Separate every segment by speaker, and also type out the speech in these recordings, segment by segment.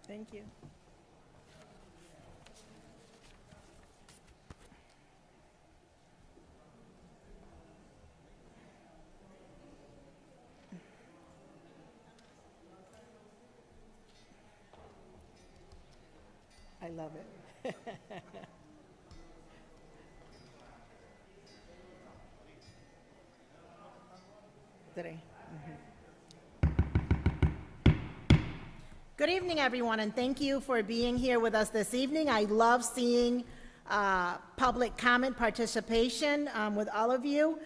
Speaker 1: Thank you. I love it. Today. Good evening, everyone, and thank you for being here with us this evening. I love seeing public comment participation with all of you.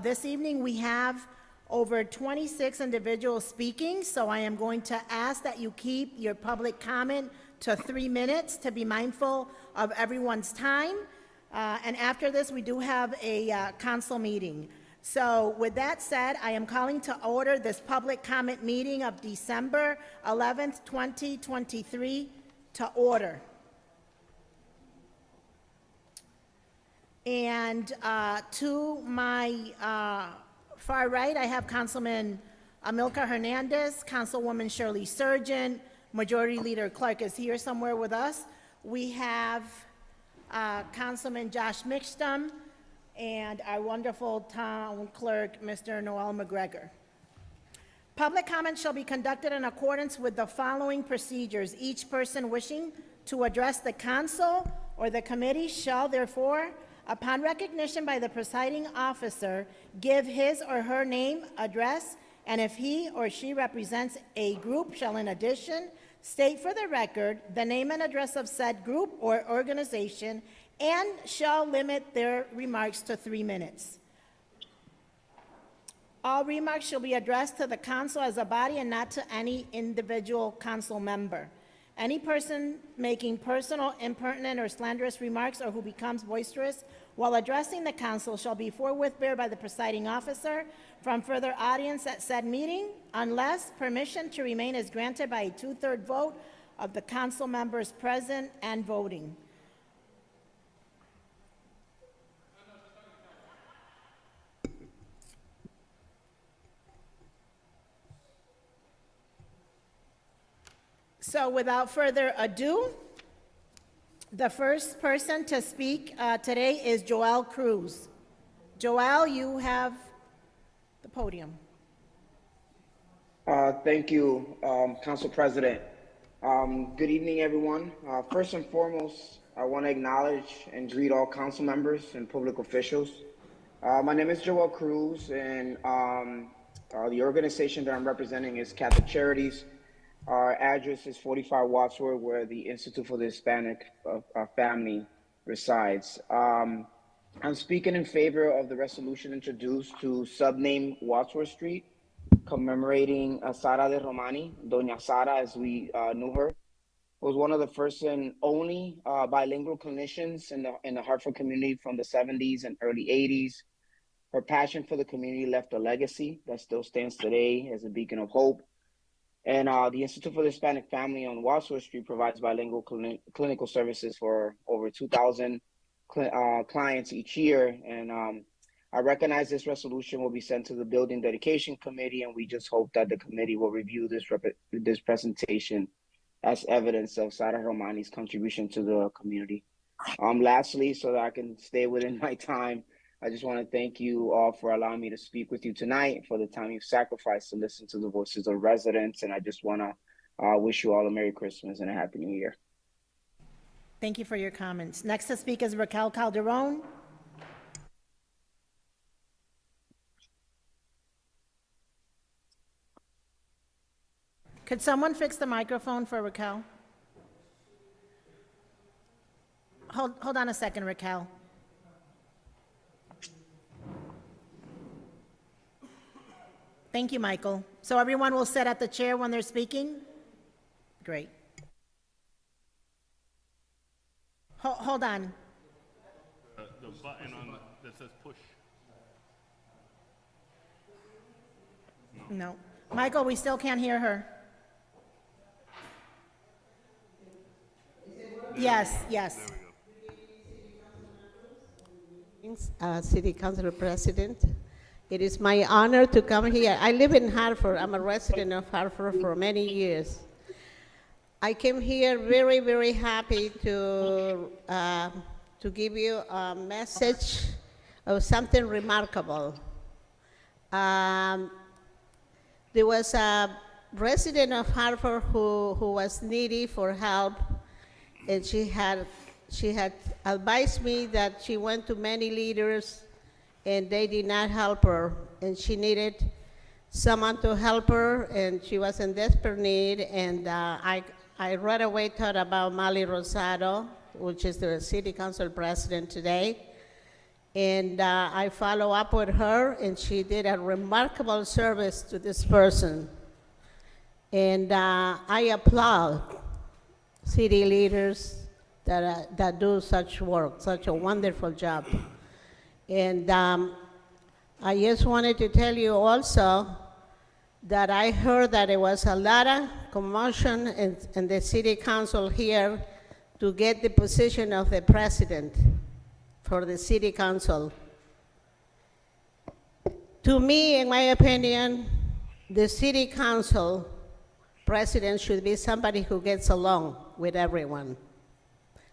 Speaker 1: This evening, we have over 26 individuals speaking, so I am going to ask that you keep your public comment to 3 minutes to be mindful of everyone's time. And after this, we do have a council meeting. So with that said, I am calling to order this public comment meeting of December 11th, 2023 to order. And to my far right, I have Councilman Amilcar Hernandez, Councilwoman Shirley Surgeon, Majority Leader Clark is here somewhere with us. We have Councilman Josh Mixtum, and our wonderful town clerk, Mr. Noel McGregor. Public comment shall be conducted in accordance with the following procedures. Each person wishing to address the council or the committee shall therefore, upon recognition by the presiding officer, give his or her name, address, and if he or she represents a group, shall in addition state for the record the name and address of said group or organization, and shall limit their remarks to 3 minutes. All remarks shall be addressed to the council as a body and not to any individual council member. Any person making personal, impertinent, or slanderous remarks or who becomes boisterous while addressing the council shall be forthwith barred by the presiding officer from further audience at said meeting unless permission to remain is granted by a 2/3 vote of the council members present and voting. So without further ado, the first person to speak today is Joel Cruz. Joel, you have the podium.
Speaker 2: Thank you, Council President. Good evening, everyone. First and foremost, I want to acknowledge and greet all council members and public officials. My name is Joel Cruz, and the organization that I'm representing is Catholic Charities. Our address is 45 Wadsworth, where the Institute for the Hispanic Family resides. I'm speaking in favor of the resolution introduced to subname Wadsworth Street, commemorating Sara de Romani. Doña Sara, as we knew her, was one of the first and only bilingual clinicians in the Hartford community from the 70s and early 80s. Her passion for the community left a legacy that still stands today as a beacon of hope. And the Institute for the Hispanic Family on Wadsworth Street provides bilingual clinical services for over 2,000 clients each year. And I recognize this resolution will be sent to the Building Dedication Committee, and we just hope that the committee will review this presentation as evidence of Sara Romani's contribution to the community. Lastly, so that I can stay within my time, I just want to thank you all for allowing me to speak with you tonight, for the time you've sacrificed to listen to the voices of residents. And I just want to wish you all a Merry Christmas and a Happy New Year.
Speaker 1: Thank you for your comments. Next to speak is Raquel Calderon. Could someone fix the microphone for Raquel? Hold on a second, Raquel. Thank you, Michael. So everyone will sit at the chair when they're speaking? Great. Hold on.
Speaker 3: The button on that says push.
Speaker 1: No. Michael, we still can't hear her. Yes, yes.
Speaker 4: City Council President, it is my honor to come here. I live in Hartford. I'm a resident of Hartford for many years. I came here very, very happy to give you a message of something remarkable. There was a resident of Hartford who was needy for help, and she had advised me that she went to many leaders and they did not help her, and she needed someone to help her, and she was in desperate need, and I right away thought about Molly Rosado, which is the city council president today, and I follow up with her, and she did a remarkable service to this person. And I applaud city leaders that do such work, such a wonderful job. And I just wanted to tell you also that I heard that there was a lot of commotion in the city council here to get the position of the president for the city council. To me, in my opinion, the city council president should be somebody who gets along with everyone.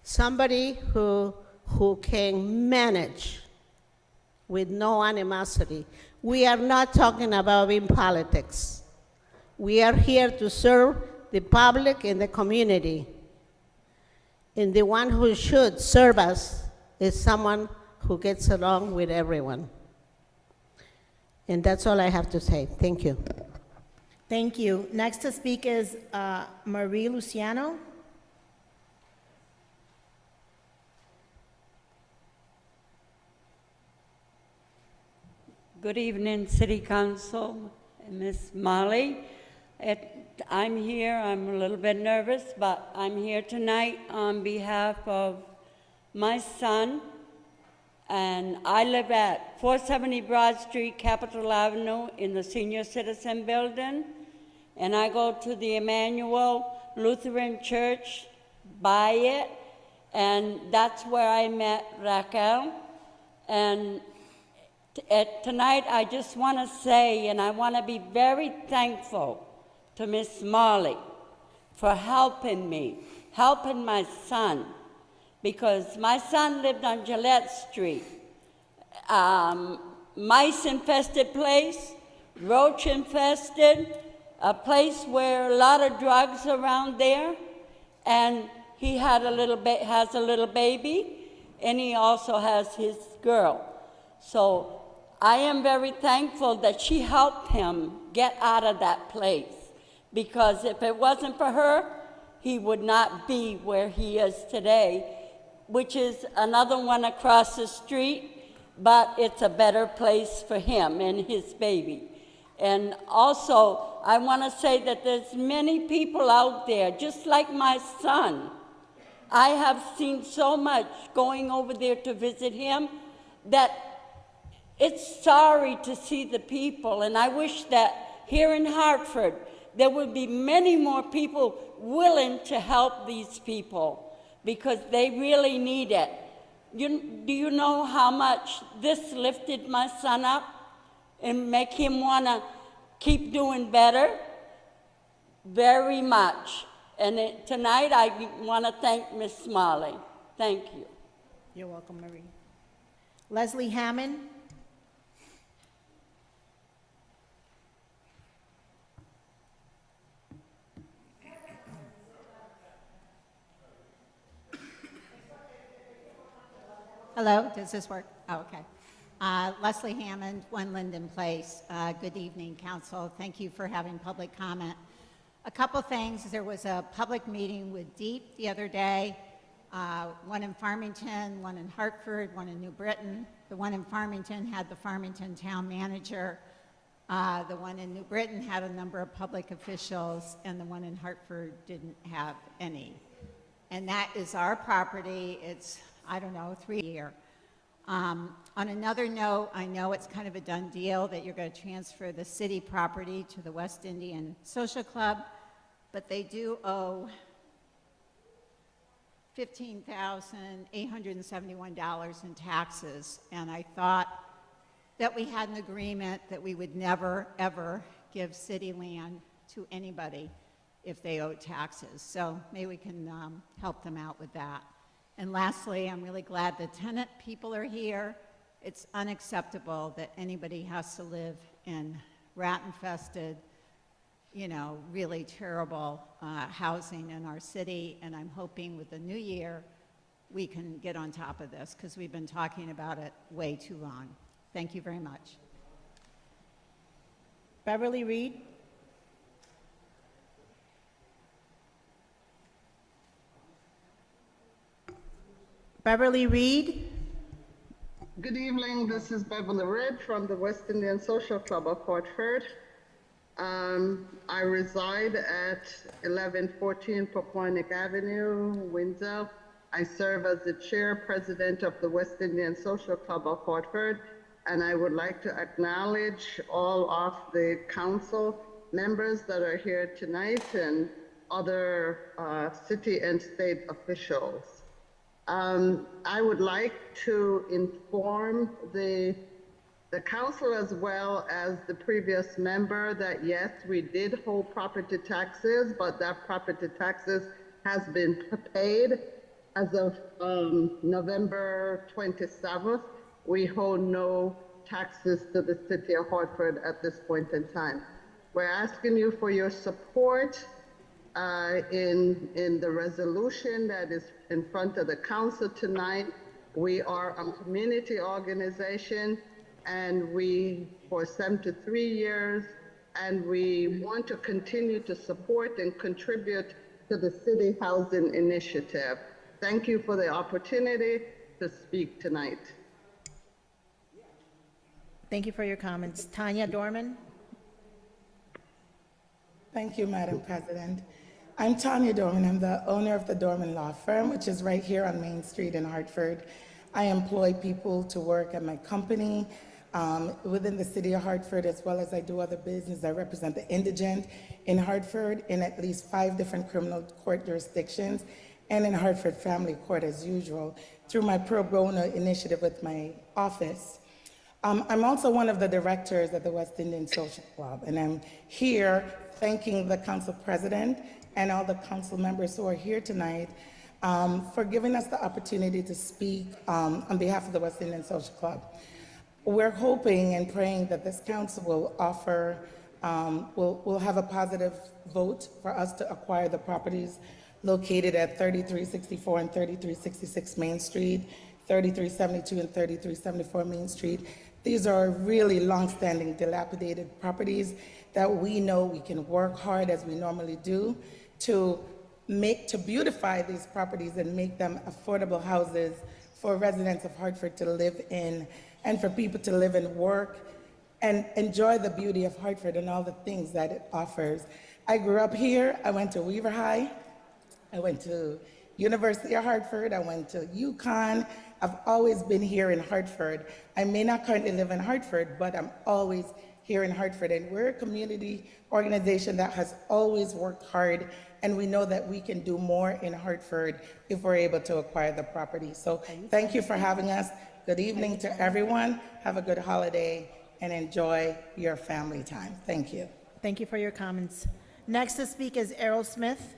Speaker 4: Somebody who can manage with no animosity. We are not talking about in politics. We are here to serve the public and the community. And the one who should serve us is someone who gets along with everyone. And that's all I have to say. Thank you.
Speaker 1: Thank you. Next to speak is Marie Luciano.
Speaker 5: Good evening, City Council, Ms. Molly. I'm here, I'm a little bit nervous, but I'm here tonight on behalf of my son, and I live at 470 Broad Street, Capitol Avenue, in the Senior Citizen Building, and I go to the Emmanuel Lutheran Church by it, and that's where I met Raquel. And tonight, I just want to say, and I want to be very thankful to Miss Molly for helping me, helping my son, because my son lived on Gillette Street. Mice-infested place, roach-infested, a place where a lot of drugs around there, and he has a little baby, and he also has his girl. So I am very thankful that she helped him get out of that place, because if it wasn't for her, he would not be where he is today, which is another one across the street, but it's a better place for him and his baby. And also, I want to say that there's many people out there, just like my son. I have seen so much going over there to visit him that it's sorry to see the people, and I wish that here in Hartford, there would be many more people willing to help these people, because they really need it. Do you know how much this lifted my son up and make him want to keep doing better? Very much. And tonight, I want to thank Miss Molly. Thank you.
Speaker 1: You're welcome, Marie. Leslie Hammond.
Speaker 6: Hello, does this work? Oh, okay. Leslie Hammond, 1 Linden Place. Good evening, Council. Thank you for having public comment. A couple things. There was a public meeting with DEEP the other day, one in Farmington, one in Hartford, one in New Britain. The one in Farmington had the Farmington town manager. The one in New Britain had a number of public officials, and the one in Hartford didn't have any. And that is our property. It's, I don't know, 3 years. On another note, I know it's kind of a done deal that you're going to transfer the city property to the West Indian Social Club, but they do owe $15,871 in taxes, and I thought that we had an agreement that we would never, ever give city land to anybody. if they owe taxes. So maybe we can help them out with that. And lastly, I'm really glad the tenant people are here. It's unacceptable that anybody has to live in rat-infested, you know, really terrible housing in our city. And I'm hoping with the new year, we can get on top of this because we've been talking about it way too long. Thank you very much.
Speaker 1: Beverly Reed? Beverly Reed?
Speaker 7: Good evening, this is Beverly Reed from the West Indian Social Club of Hartford. I reside at 1114 Poquonic Avenue, Windsor. I serve as the chair president of the West Indian Social Club of Hartford, and I would like to acknowledge all of the council members that are here tonight and other city and state officials. I would like to inform the council as well as the previous member that yes, we did hold property taxes, but that property taxes has been paid as of November 27th. We hold no taxes to the city of Hartford at this point in time. We're asking you for your support in the resolution that is in front of the council tonight. We are a community organization and we for 73 years, and we want to continue to support and contribute to the city housing initiative. Thank you for the opportunity to speak tonight.
Speaker 1: Thank you for your comments. Tanya Dorman?
Speaker 8: Thank you, Madam President. I'm Tanya Dorman. I'm the owner of the Dorman Law Firm, which is right here on Main Street in Hartford. I employ people to work at my company within the city of Hartford, as well as I do other business. I represent the indigent in Hartford in at least 5 different criminal court jurisdictions and in Hartford Family Court as usual through my pro bono initiative with my office. I'm also one of the directors at the West Indian Social Club, and I'm here thanking the council president and all the council members who are here tonight for giving us the opportunity to speak on behalf of the West Indian Social Club. We're hoping and praying that this council will offer, will have a positive vote for us to acquire the properties located at 3364 and 3366 Main Street, 3372 and 3374 Main Street. These are really long-standing dilapidated properties that we know we can work hard as we normally do to beautify these properties and make them affordable houses for residents of Hartford to live in and for people to live and work and enjoy the beauty of Hartford and all the things that it offers. I grew up here. I went to Weaver High. I went to University of Hartford. I went to UConn. I've always been here in Hartford. I may not currently live in Hartford, but I'm always here in Hartford. And we're a community organization that has always worked hard, and we know that we can do more in Hartford if we're able to acquire the property. So thank you for having us. Good evening to everyone. Have a good holiday and enjoy your family time. Thank you.
Speaker 1: Thank you for your comments. Next to speak is Errol Smith.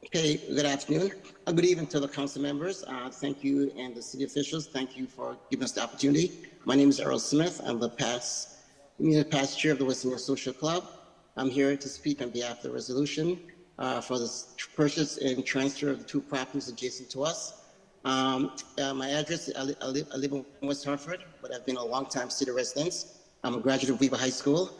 Speaker 9: Okay, good afternoon. Good evening to the council members. Thank you, and the city officials. Thank you for giving us the opportunity. My name is Errol Smith. I'm the past chair of the West Indian Social Club. I'm here to speak on behalf of the resolution for the purchase and transfer of the 2 properties adjacent to us. My address, I live in West Hartford, but I've been a long-time city resident. I'm a graduate of Weaver High School,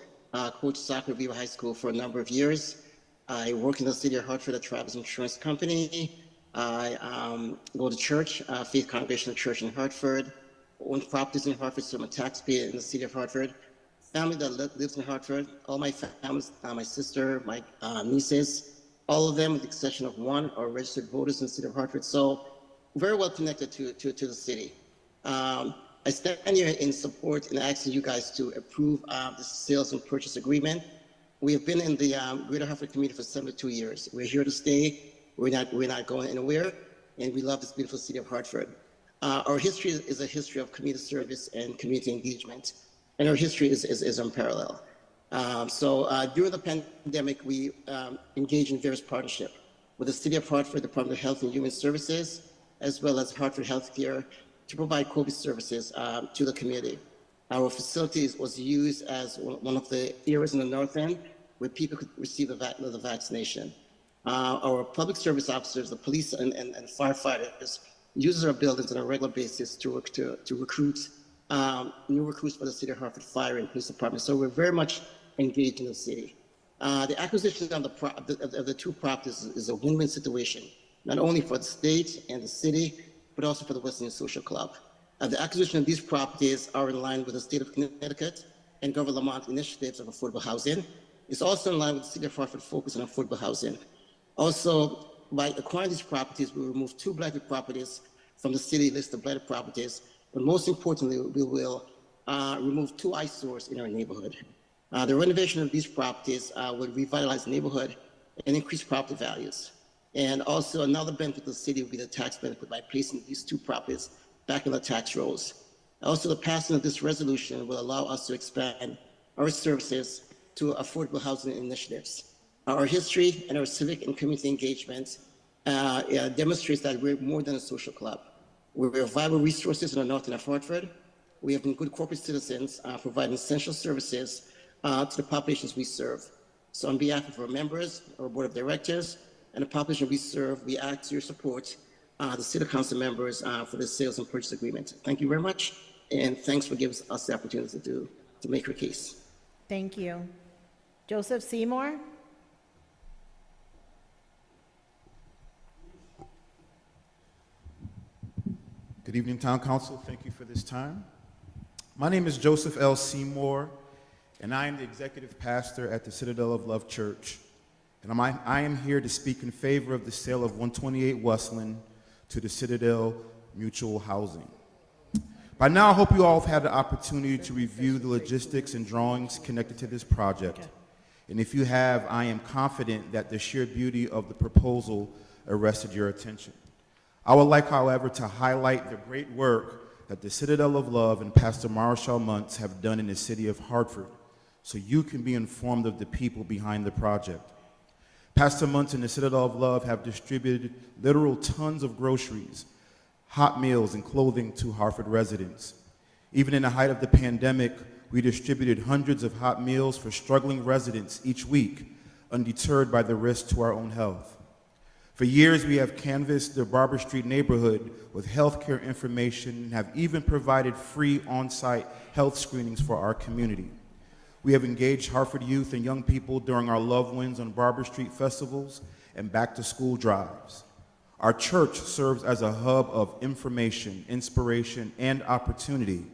Speaker 9: coached soccer at Weaver High School for a number of years. I work in the city of Hartford at Travis Insurance Company. I go to church, Faith Congregational Church in Hartford, own properties in Hartford, so I'm a taxpayer in the city of Hartford. Family that lives in Hartford, all my families, my sister, my nieces, all of them with the exception of one are registered voters in the city of Hartford, so very well connected to the city. I stand here in support and asking you guys to approve the sales and purchase agreement. We have been in the Greater Hartford community for 72 years. We're here to stay. We're not going anywhere, and we love this beautiful city of Hartford. Our history is a history of community service and community engagement, and our history is unparalleled. During the pandemic, we engaged in various partnerships with the City of Hartford, Department of Health and Human Services, as well as Hartford Healthcare to provide COVID services to the community. Our facilities was used as one of the areas in the north end where people could receive the vaccination. Our public service officers, the police and firefighters, use our buildings on a regular basis to recruit new recruits for the City of Hartford Fire and Police Department. So we're very much engaged in the city. The acquisition of the two properties is a win-win situation, not only for the state and the city, but also for the West Indian Social Club. The acquisition of these properties are in line with the state of Connecticut and Governor Lamont initiatives of affordable housing. It's also in line with the City of Hartford focus on affordable housing. Also, by acquiring these properties, we remove 2 blighted properties from the city list of blighted properties, but most importantly, we will remove 2 eyesores in our neighborhood. The renovation of these properties will revitalize the neighborhood and increase property values. And also another benefit to the city would be the tax benefit by placing these 2 properties back in the tax rolls. Also, the passing of this resolution will allow us to expand our services to affordable housing initiatives. Our history and our civic and community engagement demonstrates that we're more than a social club. We're viable resources in the north end of Hartford. We have been good corporate citizens providing essential services to the populations we serve. So on behalf of our members, our board of directors, and the population we serve, we ask your support, the city council members, for the sales and purchase agreement. Thank you very much, and thanks for giving us the opportunity to make your case.
Speaker 1: Thank you. Joseph Seymour?
Speaker 10: Good evening, Town Council. Thank you for this time. My name is Joseph L. Seymour, and I am the executive pastor at the Citadel of Love Church. And I am here to speak in favor of the sale of 128 Westland to the Citadel Mutual Housing. By now, I hope you all have had the opportunity to review the logistics and drawings connected to this project. And if you have, I am confident that the sheer beauty of the proposal arrested your attention. I would like, however, to highlight the great work that the Citadel of Love and Pastor Marshall Muntz have done in the city of Hartford, so you can be informed of the people behind the project. Pastor Muntz and the Citadel of Love have distributed literal tons of groceries, hot meals, and clothing to Hartford residents. Even in the height of the pandemic, we distributed hundreds of hot meals for struggling residents each week, undeterred by the risk to our own health. For years, we have canvassed the Barber Street neighborhood with healthcare information and have even provided free on-site health screenings for our community. We have engaged Hartford youth and young people during our Love Wins on Barber Street festivals and back-to-school drives. Our church serves as a hub of information, inspiration, and opportunity,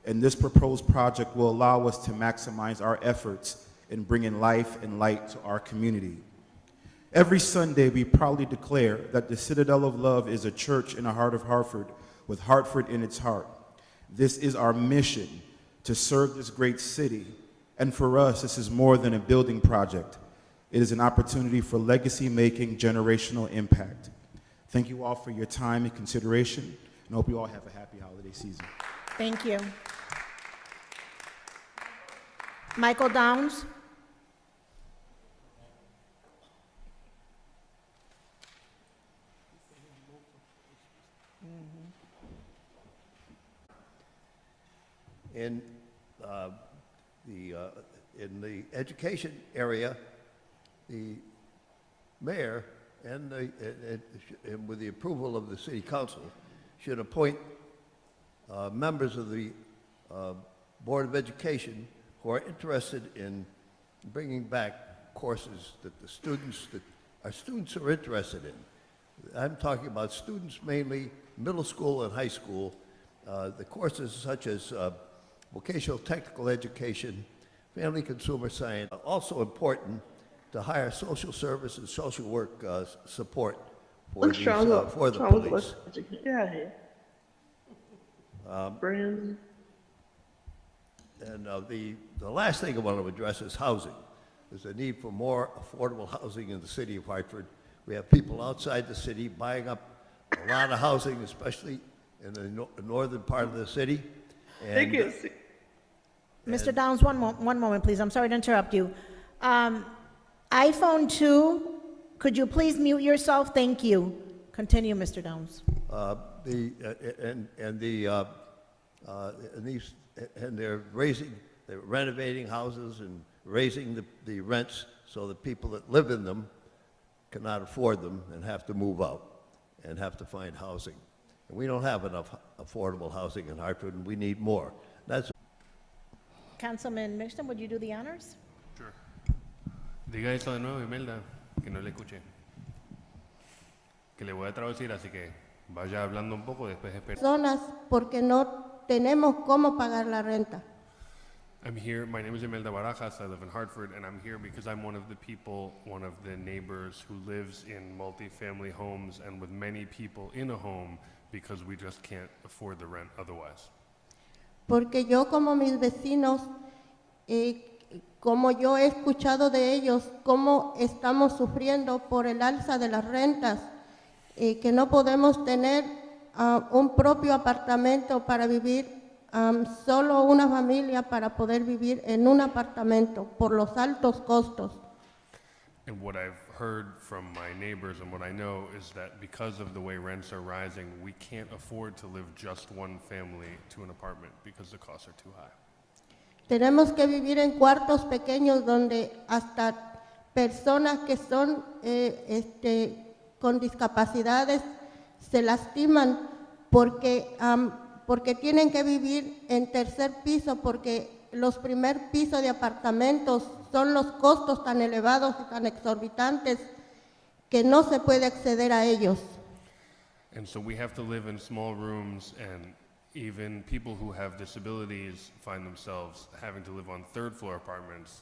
Speaker 10: and this proposed project will allow us to maximize our efforts in bringing life and light to our community. Every Sunday, we proudly declare that the Citadel of Love is a church in the heart of Hartford, with Hartford in its heart. This is our mission, to serve this great city. And for us, this is more than a building project. It is an opportunity for legacy-making generational impact. Thank you all for your time and consideration, and I hope you all have a happy holiday season.
Speaker 1: Thank you. Michael Downs?
Speaker 11: In the education area, the mayor and with the approval of the city council should appoint members of the Board of Education who are interested in bringing back courses that our students are interested in. I'm talking about students mainly middle school and high school. The courses such as vocational technical education, family consumer science, are also important to hire social service and social work support for the police. And the last thing I want to address is housing. There's a need for more affordable housing in the city of Hartford. We have people outside the city buying up a lot of housing, especially in the northern part of the city. And
Speaker 1: Mr. Downs, one moment, please. I'm sorry to interrupt you. iPhone 2, could you please mute yourself? Thank you. Continue, Mr. Downs.
Speaker 11: They're renovating houses and raising the rents so that people that live in them cannot afford them and have to move out and have to find housing. And we don't have enough affordable housing in Hartford, and we need more. That's
Speaker 1: Councilman Mixton, would you do the honors?
Speaker 3: Sure. Diga eso de nuevo, Imelda, que no le escuché. Que le voy a traducir, así que vaya hablando un poco, después espera.
Speaker 4: Personas porque no tenemos cómo pagar la renta.
Speaker 3: I'm here, my name is Imelda Barajas, I live in Hartford, and I'm here because I'm one of the people, one of the neighbors who lives in multifamily homes and with many people in a home because we just can't afford the rent otherwise.
Speaker 4: Porque yo como mis vecinos, como yo he escuchado de ellos, cómo estamos sufriendo por el alza de las rentas, que no podemos tener un propio apartamento para vivir, solo una familia para poder vivir en un apartamento por los altos costos.
Speaker 3: And what I've heard from my neighbors and what I know is that because of the way rents are rising, we can't afford to live just one family to an apartment because the costs are too high.
Speaker 4: Tenemos que vivir en cuartos pequeños donde hasta personas que son con discapacidades se lastiman porque tienen que vivir en tercer piso porque los primer pisos de apartamentos son los costos tan elevados y tan exorbitantes que no se puede acceder a ellos.
Speaker 3: And so we have to live in small rooms, and even people who have disabilities find themselves having to live on third floor apartments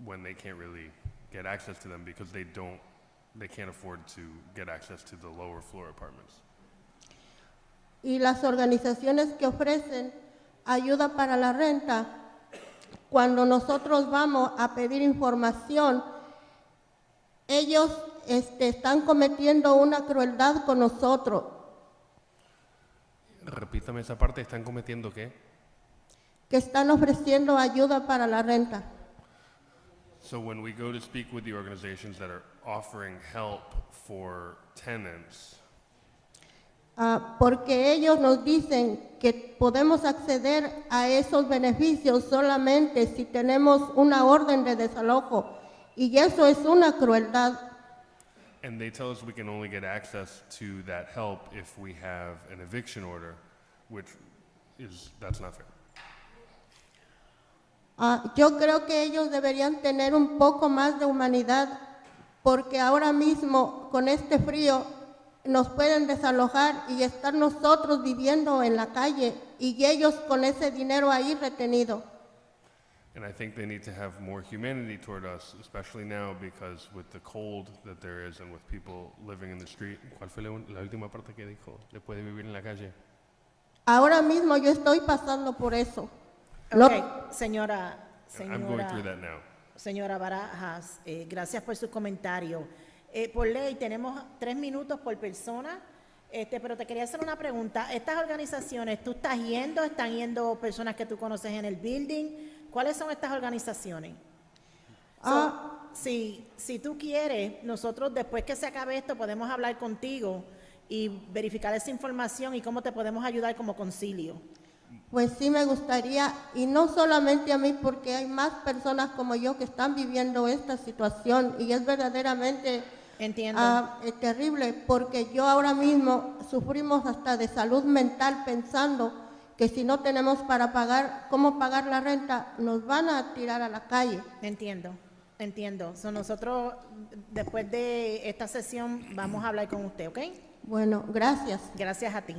Speaker 3: when they can't really get access to them because they can't afford to get access to the lower floor apartments.
Speaker 4: Y las organizaciones que ofrecen ayuda para la renta, cuando nosotros vamos a pedir información, ellos están cometiendo una crueldad con nosotros.
Speaker 3: Repítame esa parte, ¿están cometiendo qué?
Speaker 4: Que están ofreciendo ayuda para la renta.
Speaker 3: So when we go to speak with the organizations that are offering help for tenants,
Speaker 4: Porque ellos nos dicen que podemos acceder a esos beneficios solamente si tenemos una orden de desalojo, y eso es una crueldad.
Speaker 3: and they tell us we can only get access to that help if we have an eviction order, that's not fair.
Speaker 4: Yo creo que ellos deberían tener un poco más de humanidad, porque ahora mismo con este frío nos pueden desalojar y estar nosotros viviendo en la calle y ellos con ese dinero ahí retenido.
Speaker 3: And I think they need to have more humanity toward us, especially now because with the cold that there is and with people living in the street. ¿Cuál fue la última parte que dijo? ¿Después de vivir en la calle?
Speaker 4: Ahora mismo yo estoy pasando por eso.
Speaker 1: Okay, señora
Speaker 3: I'm going through that now.
Speaker 1: Señora Barajas, gracias por su comentario. Por ley tenemos 3 minutos por persona, pero te quería hacer una pregunta. Estas organizaciones, ¿tú están yendo personas que tú conoces en el building? ¿Cuáles son estas organizaciones? Si tú quieres, nosotros después que se acabe esto podemos hablar contigo y verificar esa información y cómo te podemos ayudar como concilio.
Speaker 4: Pues sí me gustaría, y no solamente a mí, porque hay más personas como yo que están viviendo esta situación y es verdaderamente terrible, porque yo ahora mismo sufrimos hasta de salud mental pensando que si no tenemos para pagar, cómo pagar la renta, nos van a tirar a la calle.
Speaker 1: Entiendo. So, nosotros después de esta sesión vamos a hablar con usted, ¿ok?
Speaker 4: Bueno, gracias.
Speaker 1: Gracias a ti.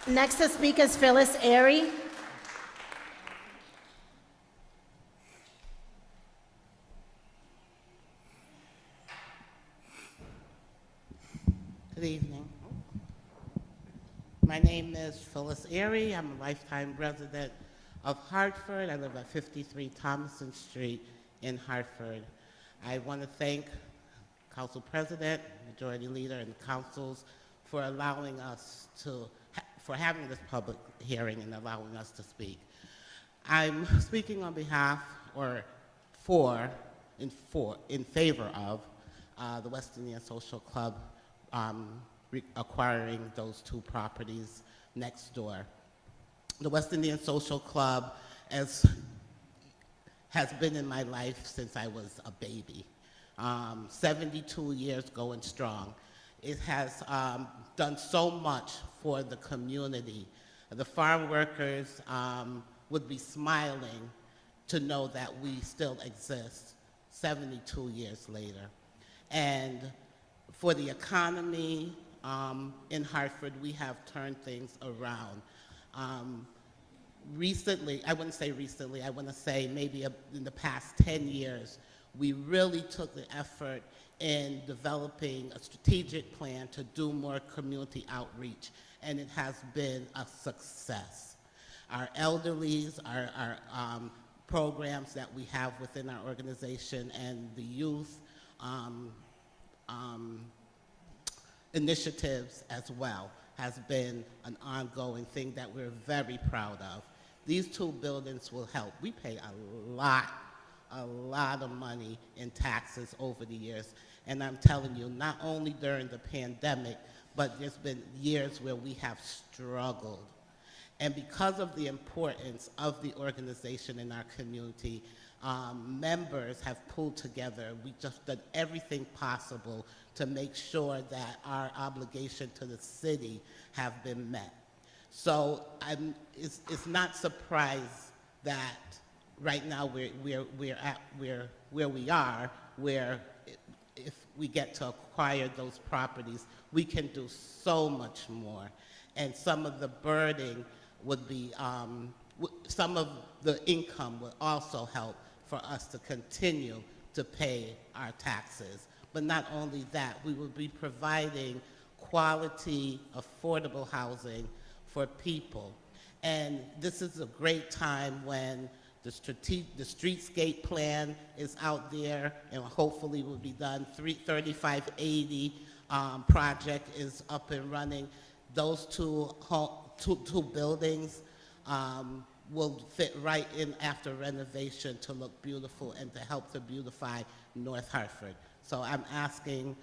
Speaker 1: Next to speak is Phyllis Airy.
Speaker 12: Good evening. My name is Phyllis Airy. I'm a lifetime resident of Hartford. I live at 53 Thomason Street in Hartford. I want to thank Council President, Majority Leader, and councils for allowing us to for having this public hearing and allowing us to speak. I'm speaking on behalf in favor of the West Indian Social Club acquiring those two properties next door. The West Indian Social Club has been in my life since I was a baby. 72 years going strong. It has done so much for the community. The farm workers would be smiling to know that we still exist 72 years later. And for the economy in Hartford, we have turned things around. Recently, I wouldn't say recently, I want to say maybe in the past 10 years, we really took the effort in developing a strategic plan to do more community outreach, and it has been a success. Our elderlies, our programs that we have within our organization, and the youth initiatives as well has been an ongoing thing that we're very proud of. These two buildings will help. We pay a lot of money in taxes over the years. And I'm telling you, not only during the pandemic, but there's been years where we have struggled. And because of the importance of the organization in our community, members have pulled together. We just done everything possible to make sure that our obligation to the city have been met. So it's not surprised that right now we're at where we are, where if we get to acquire those properties, we can do so much more. And some of the burden would be, some of the income would also help for us to continue to pay our taxes. But not only that, we will be providing quality, affordable housing for people. And this is a great time when the streetscape plan is out there and hopefully will be done. 3580 project is up and running. Those two buildings will fit right in after renovation to look beautiful and to help to beautify North Hartford. So I'm asking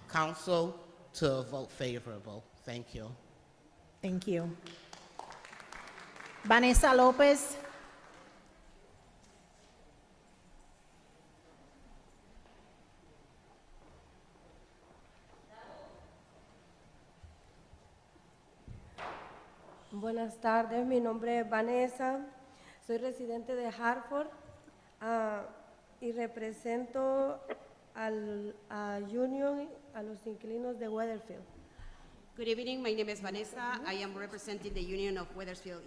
Speaker 12: council to vote favorable. Thank you.
Speaker 1: Thank you. Vanessa Lopez.
Speaker 13: Buenas tardes, mi nombre es Vanessa, soy residente de Hartford y represento a Union, a los inquilinos de Weatherfield.
Speaker 14: Good evening, my name is Vanessa. I am representing the Union of Weatherfield.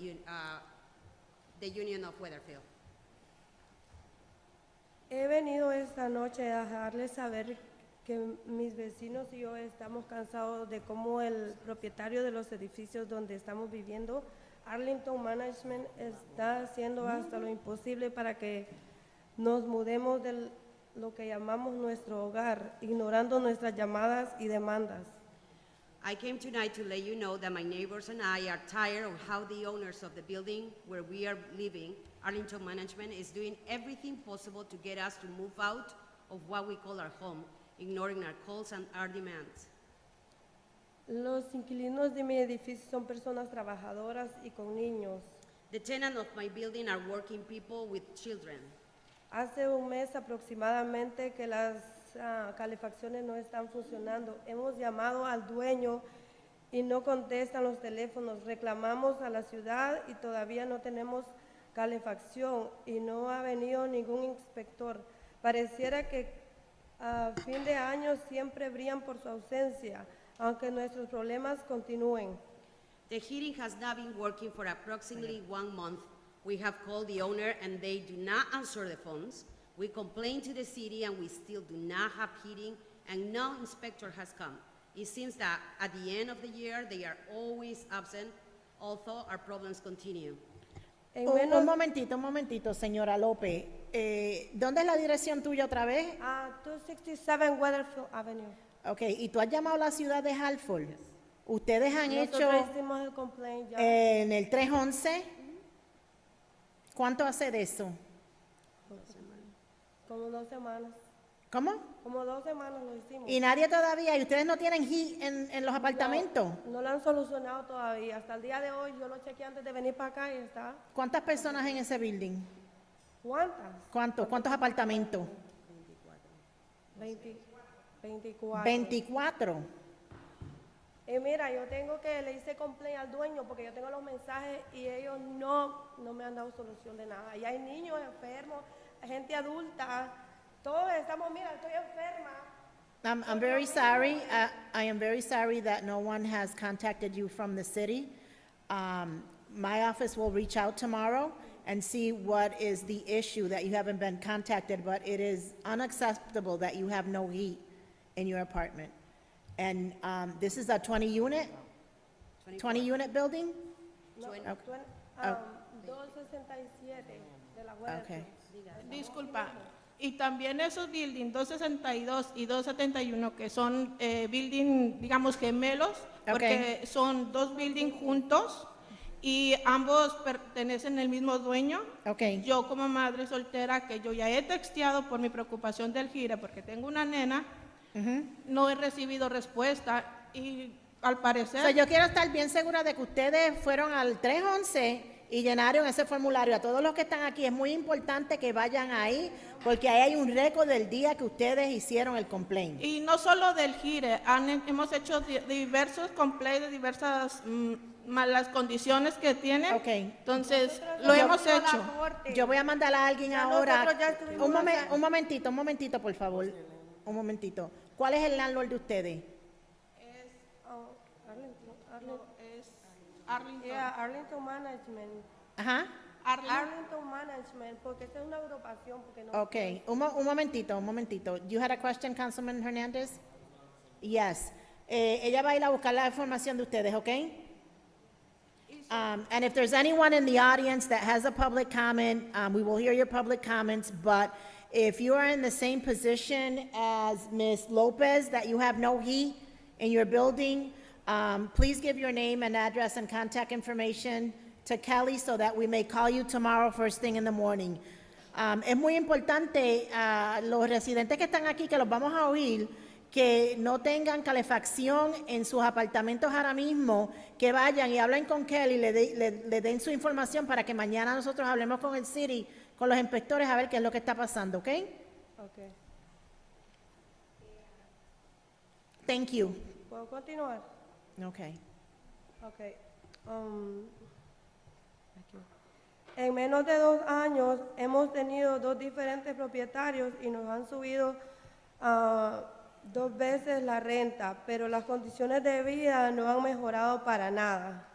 Speaker 13: He venido esta noche a dejarles saber que mis vecinos y yo estamos cansados de cómo el propietario de los edificios donde estamos viviendo, Arlington Management, está haciendo hasta lo imposible para que nos mudemos de lo que llamamos nuestro hogar, ignorando nuestras llamadas y demandas.
Speaker 14: I came tonight to let you know that my neighbors and I are tired of how the owners of the building where we are living, Arlington Management, is doing everything possible to get us to move out of what we call our home, ignoring our calls and our demands.
Speaker 13: Los inquilinos de mi edificio son personas trabajadoras y con niños.
Speaker 14: The tenants of my building are working people with children.
Speaker 13: Hace un mes aproximadamente que las calefacciones no están funcionando. Hemos llamado al dueño y no contestan los teléfonos. Reclamamos a la ciudad y todavía no tenemos calefacción y no ha venido ningún inspector. Pareciera que a fin de año siempre brillan por su ausencia, aunque nuestros problemas continúen.
Speaker 14: The heating has not been working for approximately 1 month. We have called the owner and they do not answer the phones. We complained to the city and we still do not have heating and no inspector has come. It seems that at the end of the year they are always absent, although our problems continue.
Speaker 1: Un momentito, señora López. ¿Dónde es la dirección tuya otra vez?
Speaker 13: 267 Weatherfield Avenue.
Speaker 1: Ok, ¿y tú has llamado a la ciudad de Hartford? Ustedes han
Speaker 13: Nosotros
Speaker 1: hecho
Speaker 13: hicimos el complaint ya.
Speaker 1: en el 311. ¿Cuánto hace de eso?
Speaker 13: Como 2 semanas.
Speaker 1: ¿Cómo?
Speaker 13: Como 2 semanas lo hicimos.
Speaker 1: Y nadie todavía, y ustedes no tienen heat en los apartamentos.
Speaker 13: No lo han solucionado todavía. Hasta el día de hoy yo lo chequeé antes de venir para acá y está.
Speaker 1: ¿Cuántas personas en ese building?
Speaker 13: ¿Cuántas?
Speaker 1: ¿Cuántos apartamentos?
Speaker 13: 24.
Speaker 1: 24.
Speaker 13: Y mira, yo tengo que le hice complaint al dueño porque yo tengo los mensajes y ellos no me han dado solución de nada. Y hay niños enfermos, gente adulta, todos estamos, mira, estoy enferma.
Speaker 1: I'm very sorry. I am very sorry that no one has contacted you from the city. My office will reach out tomorrow and see what is the issue that you haven't been contacted, but it is unacceptable that you have no heat in your apartment. And this is a 20-unit? 20-unit building?
Speaker 13: No,
Speaker 1: Okay.
Speaker 13: 267 de la web.
Speaker 1: Okay.
Speaker 15: Disculpa. Y también esos buildings 262 y 271, que son building, digamos, gemelos, porque son 2 buildings juntos y ambos pertenecen al mismo dueño.
Speaker 1: Okay.
Speaker 15: Yo como madre soltera, que yo ya he texteado por mi preocupación del gire, porque tengo una nena, no he recibido respuesta y al parecer...
Speaker 1: So, yo quiero estar bien segura de que ustedes fueron al 311 y llenaron ese formulario. A todos los que están aquí es muy importante que vayan ahí, porque ahí hay un récord del día que ustedes hicieron el complaint.
Speaker 15: Y no solo del gire, hemos hecho diversos complaints de diversas malas condiciones que tienen. Entonces, lo hemos hecho.
Speaker 1: Yo voy a mandar a alguien
Speaker 13: Ya
Speaker 1: ahora.
Speaker 13: nosotros ya estuvimos
Speaker 1: Un momentito, por favor. Un momentito. ¿Cuál es el landlord de ustedes?
Speaker 15: Arlington.
Speaker 13: Yeah, Arlington Management.
Speaker 1: Ajá.
Speaker 13: Arlington Management, porque esta es una agrupación. Porque no
Speaker 1: Okay, un momentito. You had a question, Councilman Hernandez? Yes. Ella va a ir a buscar la información de ustedes, okay? And if there's anyone in the audience that has a public comment, we will hear your public comments, but if you are in the same position as Ms. Lopez, that you have no heat in your building, please give your name and address and contact information to Kelly so that we may call you tomorrow first thing in the morning. Es muy importante los residentes que están aquí, que los vamos a oír, que no tengan calefacción en sus apartamentos ahora mismo, que vayan y hablen con Kelly, le den su información para que mañana nosotros hablemos con el city, con los inspectores, a ver qué es lo que está pasando, ¿ok?
Speaker 13: Okay.
Speaker 1: Thank you.
Speaker 13: ¿Puedo continuar?
Speaker 1: Okay.
Speaker 13: Okay. En menos de 2 años hemos tenido 2 diferentes propietarios y nos han subido 2 veces la renta, pero las condiciones de vida no han mejorado para nada.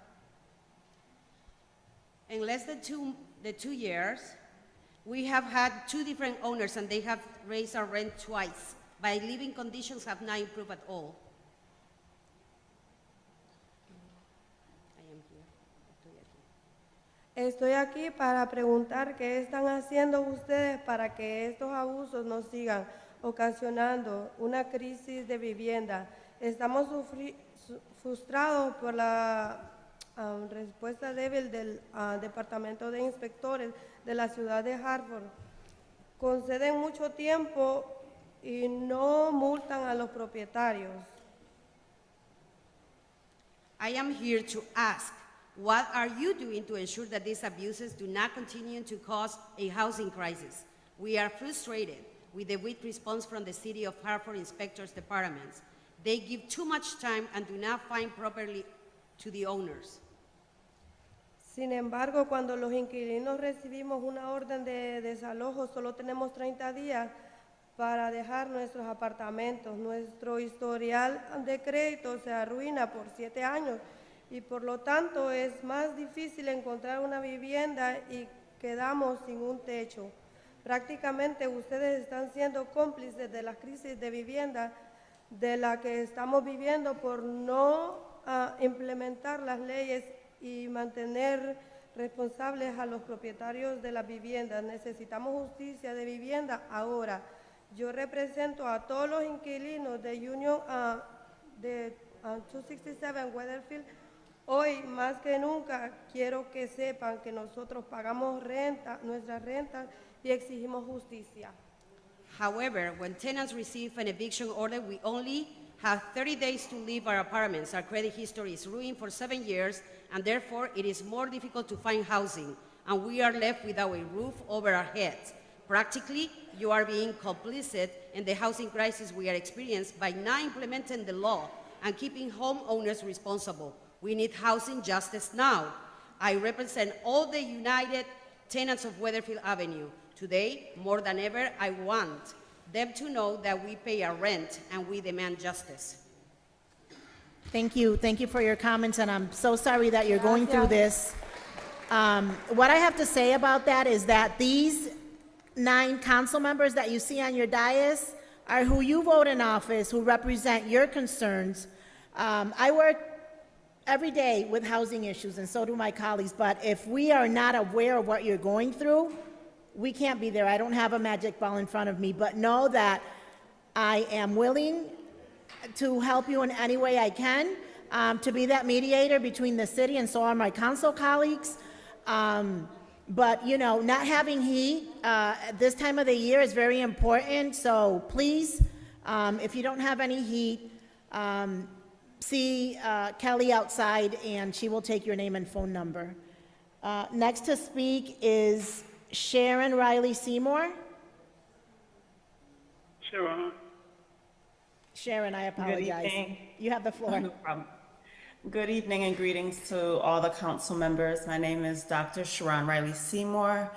Speaker 14: In less than 2 years, we have had 2 different owners and they have raised our rent twice. My living conditions have not improved at all. I am here.
Speaker 13: Estoy aquí para preguntar qué están haciendo ustedes para que estos abusos no sigan ocasionando una crisis de vivienda. Estamos frustrados por la respuesta débil del Departamento de Inspectores de la ciudad de Hartford. Conceden mucho tiempo y no multan a los propietarios.
Speaker 14: I am here to ask, what are you doing to ensure that these abuses do not continue to cause a housing crisis? We are frustrated with the weak response from the City of Hartford Inspectors Departments. They give too much time and do not fine properly to the owners.
Speaker 13: Sin embargo, cuando los inquilinos recibimos una orden de desalojo, solo tenemos 30 días para dejar nuestros apartamentos. Nuestro historial de crédito se arruina por 7 años y por lo tanto es más difícil encontrar una vivienda y quedamos sin un techo. Prácticamente ustedes están siendo cómplices de la crisis de vivienda de la que estamos viviendo por no implementar las leyes y mantener responsables a los propietarios de las viviendas. Necesitamos justicia de vivienda ahora. Yo represento a todos los inquilinos de Union, de 267 Weatherfield. Hoy más que nunca quiero que sepan que nosotros pagamos renta, nuestra renta y exigimos justicia.
Speaker 14: However, when tenants receive an eviction order, we only have 30 days to leave our apartments. Our credit history is ruined for 7 years, and therefore it is more difficult to find housing, and we are left without a roof over our heads. Practically, you are being complicit in the housing crisis we are experiencing by not implementing the law and keeping homeowners responsible. We need housing justice now. I represent all the united tenants of Weatherfield Avenue. Today, more than ever, I want them to know that we pay our rent and we demand justice.
Speaker 1: Thank you. Thank you for your comments, and I'm so sorry that you're going through this. What I have to say about that is that these 9 council members that you see on your dais are who you vote in office, who represent your concerns. I work every day with housing issues, and so do my colleagues, but if we are not aware of what you're going through, we can't be there. I don't have a magic ball in front of me, but know that I am willing to help you in any way I can, to be that mediator between the city, and so are my council colleagues. But, you know, not having heat at this time of the year is very important, so please, if you don't have any heat, see Kelly outside, and she will take your name and phone number. Next to speak is Sharon Riley Seymour.
Speaker 16: Sharon.
Speaker 1: Sharon, I apologize.
Speaker 16: Good evening.
Speaker 1: You have the floor.
Speaker 16: No problem. Good evening and greetings to all the council members. My name is Dr. Sharon Riley Seymour,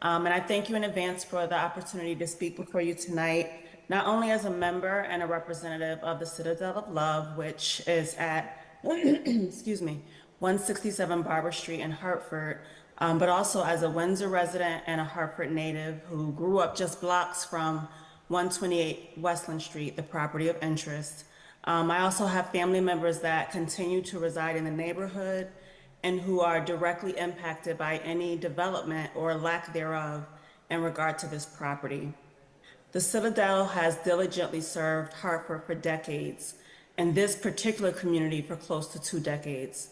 Speaker 16: and I thank you in advance for the opportunity to speak before you tonight, not only as a member and a representative of the Citadel of Love, which is at, excuse me, 167 Barber Street in Hartford, but also as a Windsor resident and a Hartford native who grew up just blocks from 128 Westland Street, the property of interest. I also have family members that continue to reside in the neighborhood and who are directly impacted by any development or lack thereof in regard to this property. The Citadel has diligently served Hartford for decades, and this particular community for close to 2 decades.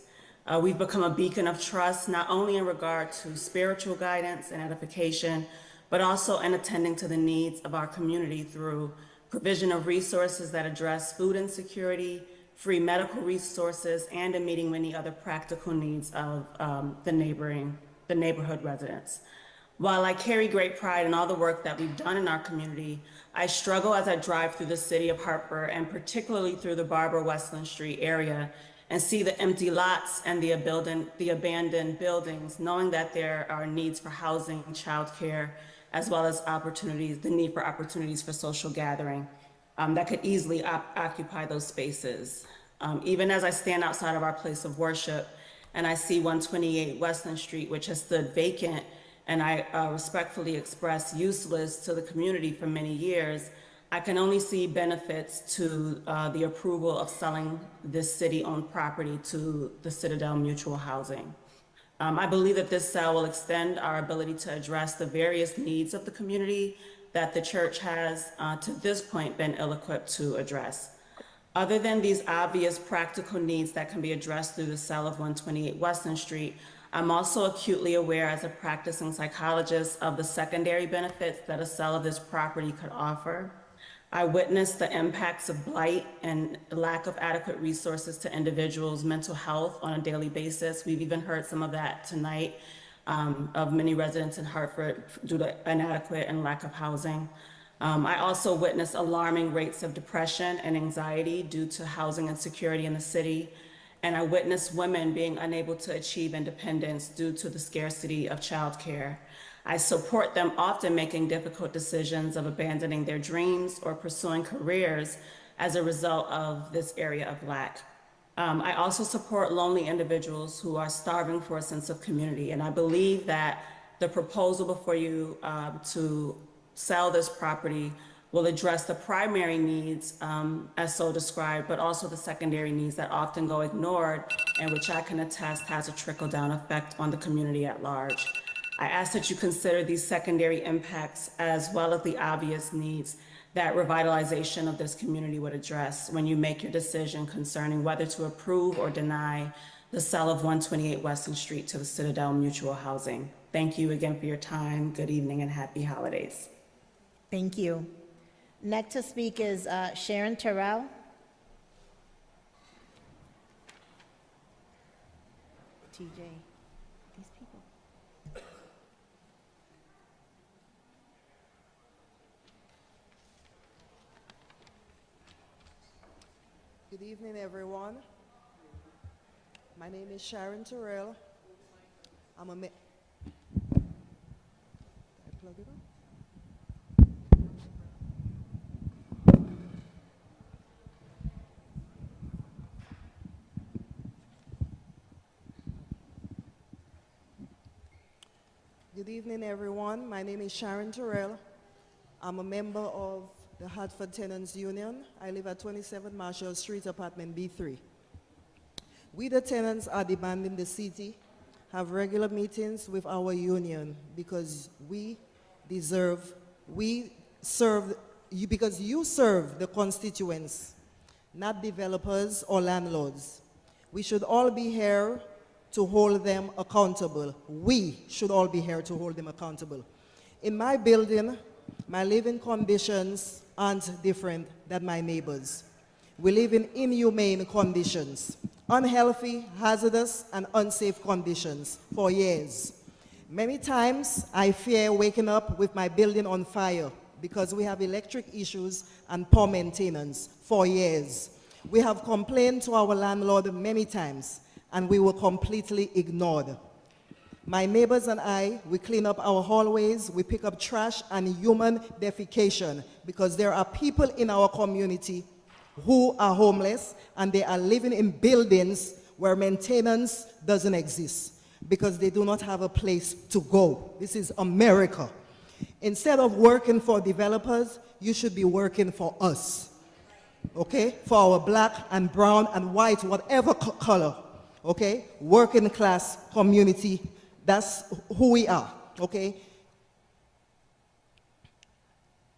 Speaker 16: We've become a beacon of trust, not only in regard to spiritual guidance and edification, but also in attending to the needs of our community through provision of resources that address food insecurity, free medical resources, and in meeting many other practical needs of the neighborhood residents. While I carry great pride in all the work that we've done in our community, I struggle as I drive through the city of Hartford, and particularly through the Barber Westland Street area, and see the empty lots and the abandoned buildings, knowing that there are needs for housing, childcare, as well as opportunities, the need for opportunities for social gathering that could easily occupy those spaces. Even as I stand outside of our place of worship and I see 128 Westland Street, which has stood vacant, and I respectfully express useless to the community for many years, I can only see benefits to the approval of selling this city-owned property to the Citadel Mutual Housing. I believe that this sale will extend our ability to address the various needs of the community that the church has, to this point, been ill-equipped to address. Other than these obvious practical needs that can be addressed through the sale of 128 Westland Street, I'm also acutely aware as a practicing psychologist of the secondary benefits that a sale of this property could offer. I witnessed the impacts of blight and lack of adequate resources to individuals' mental health on a daily basis. We've even heard some of that tonight of many residents in Hartford due to inadequate and lack of housing. I also witnessed alarming rates of depression and anxiety due to housing insecurity in the city. And I witnessed women being unable to achieve independence due to the scarcity of childcare. I support them often making difficult decisions of abandoning their dreams or pursuing careers as a result of this area of lack. I also support lonely individuals who are starving for a sense of community. And I believe that the proposal before you to sell this property will address the primary needs as so described, but also the secondary needs that often go ignored, and which I can attest has a trickle-down effect on the community at large. I ask that you consider these secondary impacts as well as the obvious needs that revitalization of this community would address when you make your decision concerning whether to approve or deny the sale of 128 Weston Street to the Citadel Mutual Housing. Thank you again for your time. Good evening and happy holidays.
Speaker 1: Thank you. Next to speak is Sharon Terrell. TJ, these people.
Speaker 17: Good evening, everyone. My name is Sharon Terrell. I'm a Did I plug it on? Good evening, everyone. My name is Sharon Terrell. I'm a member of the Hartford Tenants Union. I live at 27 Marshall Street, apartment B3. We, the tenants, are demanding the city have regular meetings with our union because because you serve the constituents, not developers or landlords. We should all be here to hold them accountable. We should all be here to hold them accountable. In my building, my living conditions aren't different than my neighbors. We live in inhumane conditions, unhealthy, hazardous, and unsafe conditions for years. Many times, I fear waking up with my building on fire because we have electric issues and poor maintenance for years. We have complained to our landlord many times, and we were completely ignored. My neighbors and I, we clean up our hallways, we pick up trash and human defecation because there are people in our community who are homeless and they are living in buildings where maintenance doesn't exist because they do not have a place to go. This is America. Instead of working for developers, you should be working for us, okay? For our black and brown and white, whatever color, okay? Working class community, that's who we are, okay?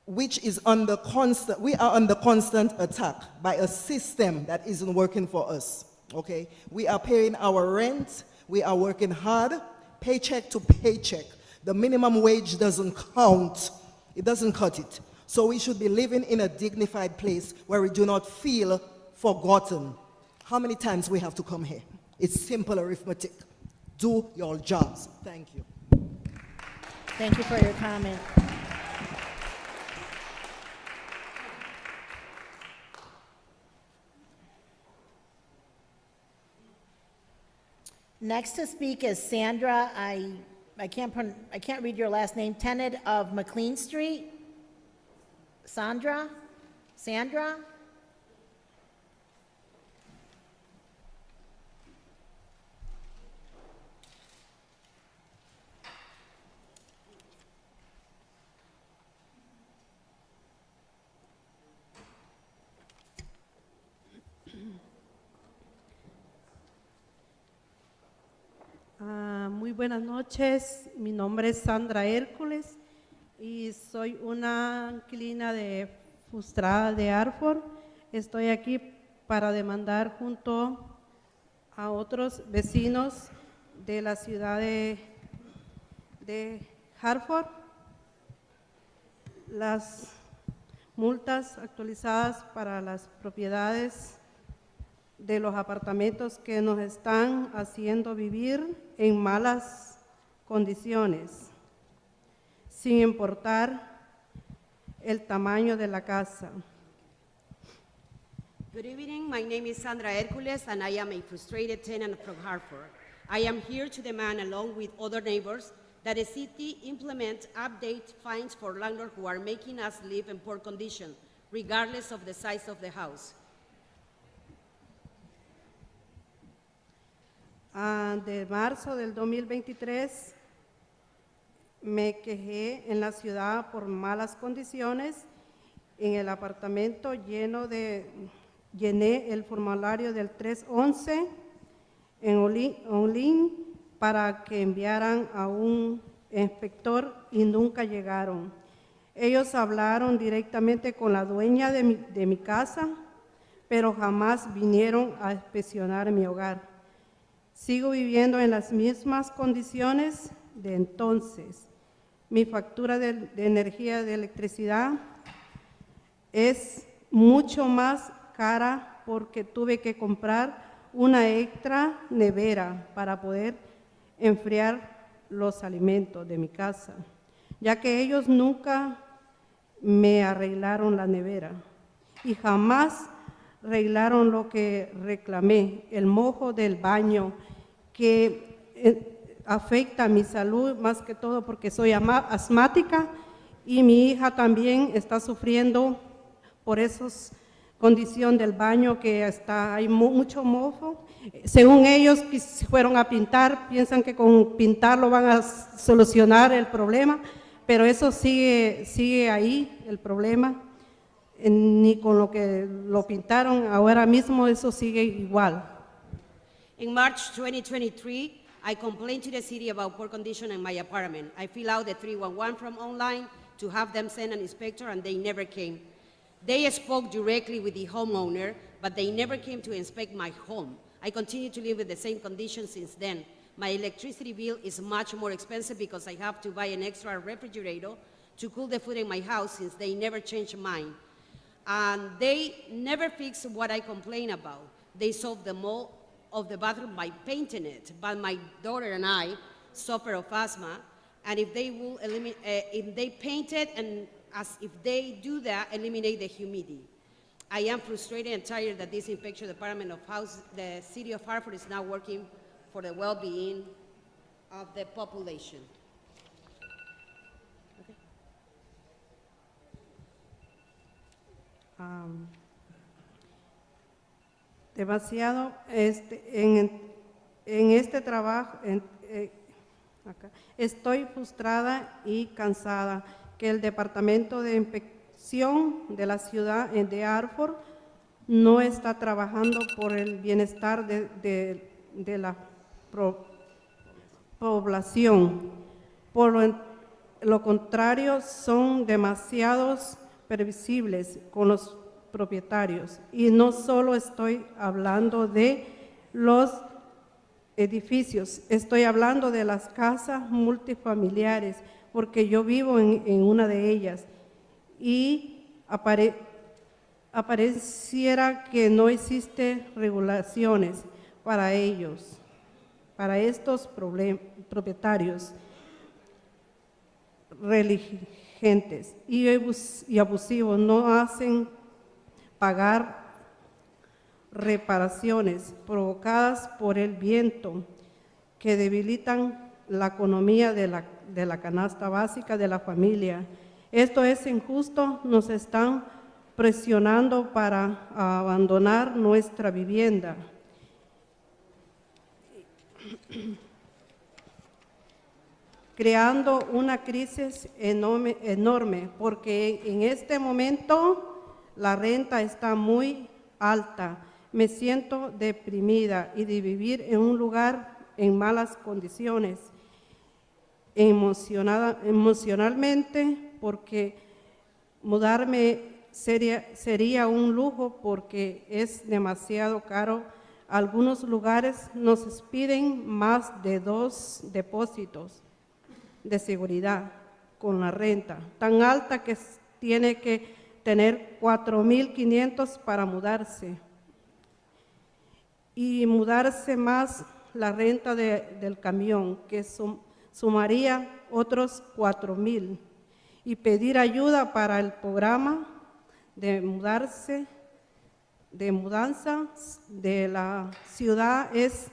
Speaker 17: Which is under constant, we are under constant attack by a system that isn't working for us, okay? We are paying our rent, we are working hard, paycheck to paycheck. The minimum wage doesn't count, it doesn't cut it. So we should be living in a dignified place where we do not feel forgotten. How many times we have to come here? It's simple arithmetic. Do your jobs. Thank you.
Speaker 1: Thank you for your comment. Next to speak is Sandra. I can't read your last name. Tenant of McLean Street. Sandra?
Speaker 18: Muy buenas noches, mi nombre es Sandra Hércules y soy una inquilina frustrada de Hartford. Estoy aquí para demandar junto a otros vecinos de la ciudad de Hartford las multas actualizadas para las propiedades de los apartamentos que nos están haciendo vivir en malas condiciones, sin importar el tamaño de la casa.
Speaker 14: Good evening, my name is Sandra Hercules and I am a frustrated tenant from Hartford. I am here to demand, along with other neighbors, that the city implement update fines for landlords who are making us live in poor condition, regardless of the size of the house.
Speaker 18: De marzo del 2023 me quejé en la ciudad por malas condiciones en el apartamento. Llené el formulario del 311 en online para que enviaran a un inspector y nunca llegaron. Ellos hablaron directamente con la dueña de mi casa, pero jamás vinieron a inspeccionar mi hogar. Sigo viviendo en las mismas condiciones de entonces. Mi factura de energía de electricidad es mucho más cara porque tuve que comprar una extra nevera para poder enfriar los alimentos de mi casa, ya que ellos nunca me arreglaron la nevera y jamás arreglaron lo que reclamé, el mojo del baño, que afecta a mi salud más que todo porque soy asmática y mi hija también está sufriendo por esas condición del baño que hay mucho mojo. Según ellos que fueron a pintar, piensan que con pintarlo van a solucionar el problema, pero eso sigue ahí el problema, ni con lo que lo pintaron, ahora mismo eso sigue igual.
Speaker 14: In March 2023, I complained to the city about poor condition in my apartment. I filled out the 311 from online to have them send an inspector, and they never came. They spoke directly with the homeowner, but they never came to inspect my home. I continue to live with the same conditions since then. My electricity bill is much more expensive because I have to buy an extra refrigerator to cool the food in my house since they never changed mine. And they never fix what I complain about. They solve the mold of the bathroom by painting it, but my daughter and I suffer of asthma, and if they will if they paint it, and as if they do that, eliminate the humidity. I am frustrated and tired that this inspection department of the city of Hartford is not working for the well-being of the population.
Speaker 18: Demasiado en este trabajo, acá, estoy frustrada y cansada que el Departamento de Inspección de la ciudad de Hartford no está trabajando por el bienestar de la población. Por lo contrario, son demasiados previsibles con los propietarios. Y no solo estoy hablando de los edificios, estoy hablando de las casas multifamiliares, porque yo vivo en una de ellas y apareciera que no existen regulaciones para ellos, para estos propietarios religentes y abusivos. No hacen pagar reparaciones provocadas por el viento que debilitan la economía de la canasta básica de la familia. Esto es injusto, nos están presionando para abandonar nuestra vivienda. Creando una crisis enorme porque en este momento la renta está muy alta. Me siento deprimida y de vivir en un lugar en malas condiciones. Emocionalmente, porque mudarme sería un lujo porque es demasiado caro. Algunos lugares nos piden más de 2 depósitos de seguridad con la renta, tan alta que tiene que tener 4,500 para mudarse. Y mudarse más la renta del camión, que sumaría otros 4,000. Y pedir ayuda para el programa de mudanza de la ciudad es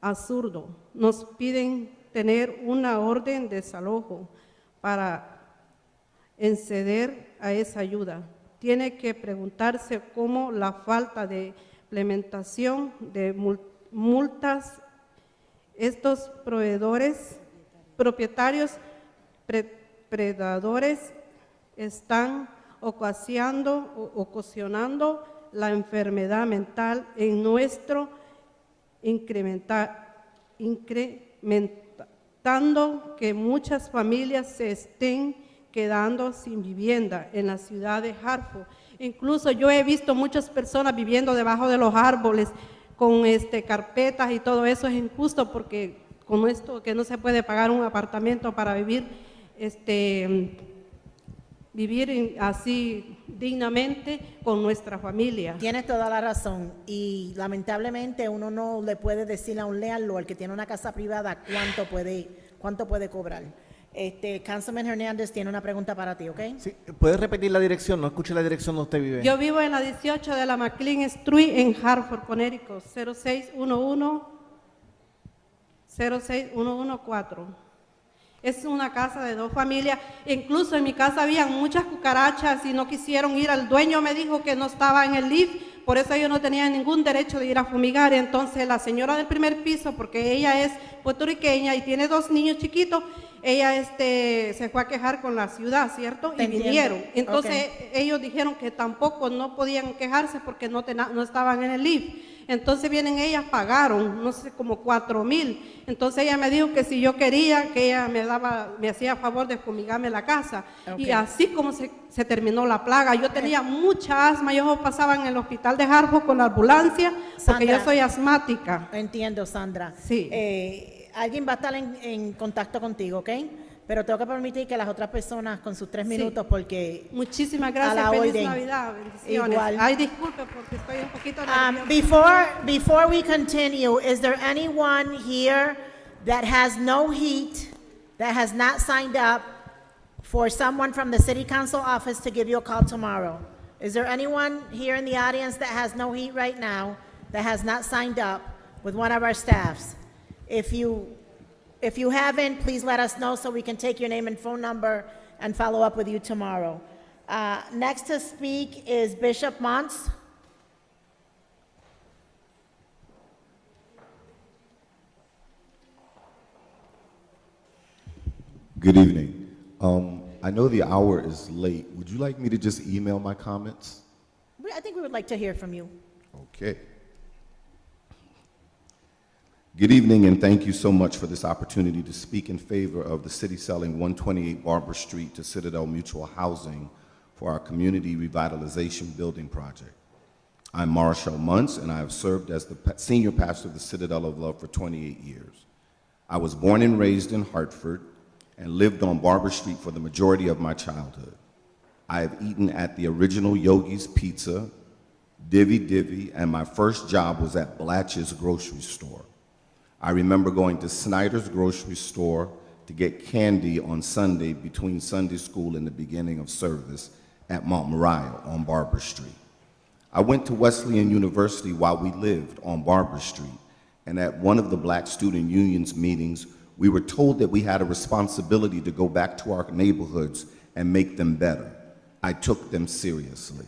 Speaker 18: absurdo. Nos piden tener una orden de desalojo para acceder a esa ayuda. Tiene que preguntarse cómo la falta de implementación de multas, estos propietarios predadores están ocasionando la enfermedad mental en nuestro incrementando que muchas familias se estén quedando sin vivienda en la ciudad de Hartford. Incluso yo he visto muchas personas viviendo debajo de los árboles con carpetas y todo eso. Es injusto porque con esto que no se puede pagar un apartamento para vivir, así dignamente con nuestra familia.
Speaker 1: Tienes toda la razón y lamentablemente uno no le puede decir a un landlord que tiene una casa privada cuánto puede cobrar. Councilman Hernández tiene una pregunta para ti, ¿ok?
Speaker 19: Sí, ¿puedes repetir la dirección? No escuché la dirección donde usted vive.
Speaker 18: Yo vivo en la 18 de la McLean Street en Hartford, Connecticut, 06114. Es una casa de 2 familias. Incluso en mi casa había muchas cucarachas y no quisieron ir. El dueño me dijo que no estaba en el lift, por eso yo no tenía ningún derecho de ir a fumigar. Entonces la señora del primer piso, porque ella es puertorriqueña y tiene 2 niños chiquitos, ella se fue a quejar con la ciudad, ¿cierto?
Speaker 1: Te
Speaker 18: Y
Speaker 1: entiendo.
Speaker 18: vinieron. Entonces
Speaker 1: Ok.
Speaker 18: ellos dijeron que tampoco no podían quejarse porque no estaban en el lift. Entonces vienen ellas, pagaron, no sé, como 4,000. Entonces ella me dijo que si yo quería, que ella me hacía favor de fumigarme la casa.
Speaker 1: Ok.
Speaker 18: Y así como se terminó la plaga. Yo tenía mucha asma, yo pasaba en el hospital de Hartford con la ambulancia, porque
Speaker 1: Sandra.
Speaker 18: yo soy asmática.
Speaker 1: Entiendo, Sandra.
Speaker 18: Sí.
Speaker 1: Alguien va a estar en contacto contigo, ¿ok? Pero tengo que permitir que las otras personas con sus 3 minutos, porque
Speaker 18: Muchísimas
Speaker 1: a
Speaker 18: gracias,
Speaker 1: la
Speaker 18: feliz
Speaker 1: orden.
Speaker 18: Navidad, bendiciones.
Speaker 1: Igual.
Speaker 18: Ay, disculpe porque estoy un poquito nerviosa.
Speaker 1: Before we continue, is there anyone here that has no heat, that has not signed up for someone from the city council office to give you a call tomorrow? Is there anyone here in the audience that has no heat right now, that has not signed up with one of our staffs? If you haven't, please let us know so we can take your name and phone number and follow up with you tomorrow. Next to speak is Bishop Mons.
Speaker 10: Good evening. I know the hour is late. Would you like me to just email my comments?
Speaker 1: I think we would like to hear from you.
Speaker 10: Okay. Good evening, and thank you so much for this opportunity to speak in favor of the city selling 128 Barber Street to Citadel Mutual Housing for our community revitalization building project. I'm Marshall Muntz, and I have served as the senior pastor of the Citadel of Love for 28 years. I was born and raised in Hartford and lived on Barber Street for the majority of my childhood. I have eaten at the original Yogi's Pizza, Divvy Divvy, and my first job was at Blatch's grocery store. I remember going to Snyder's grocery store to get candy on Sunday between Sunday school and the beginning of service at Mount Moriah on Barber Street. I went to Wesleyan University while we lived on Barber Street, and at one of the Black Student Union's meetings, we were told that we had a responsibility to go back to our neighborhoods and make them better. I took them seriously.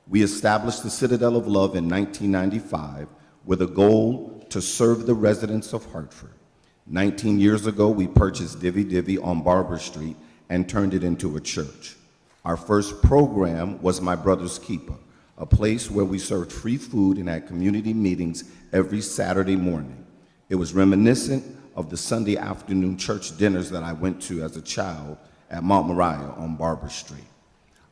Speaker 10: We established the Citadel of Love in 1995 with a goal to serve the residents of Hartford. 19 years ago, we purchased Divvy Divvy on Barber Street and turned it into a church. Our first program was My Brother's Keeper, a place where we served free food and had community meetings every Saturday morning. It was reminiscent of the Sunday afternoon church dinners that I went to as a child at Mount Moriah on Barber Street.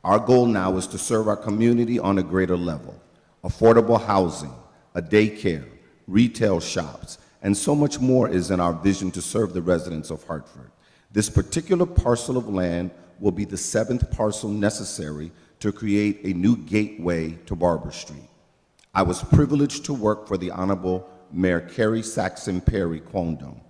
Speaker 10: Our goal now is to serve our community on a greater level. Affordable housing, a daycare, retail shops, and so much more is in our vision to serve the residents of Hartford. This particular parcel of land will be the 7th parcel necessary to create a new gateway to Barber Street. I was privileged to work for the Honorable Mayor Carrie Saxon Perry Quondam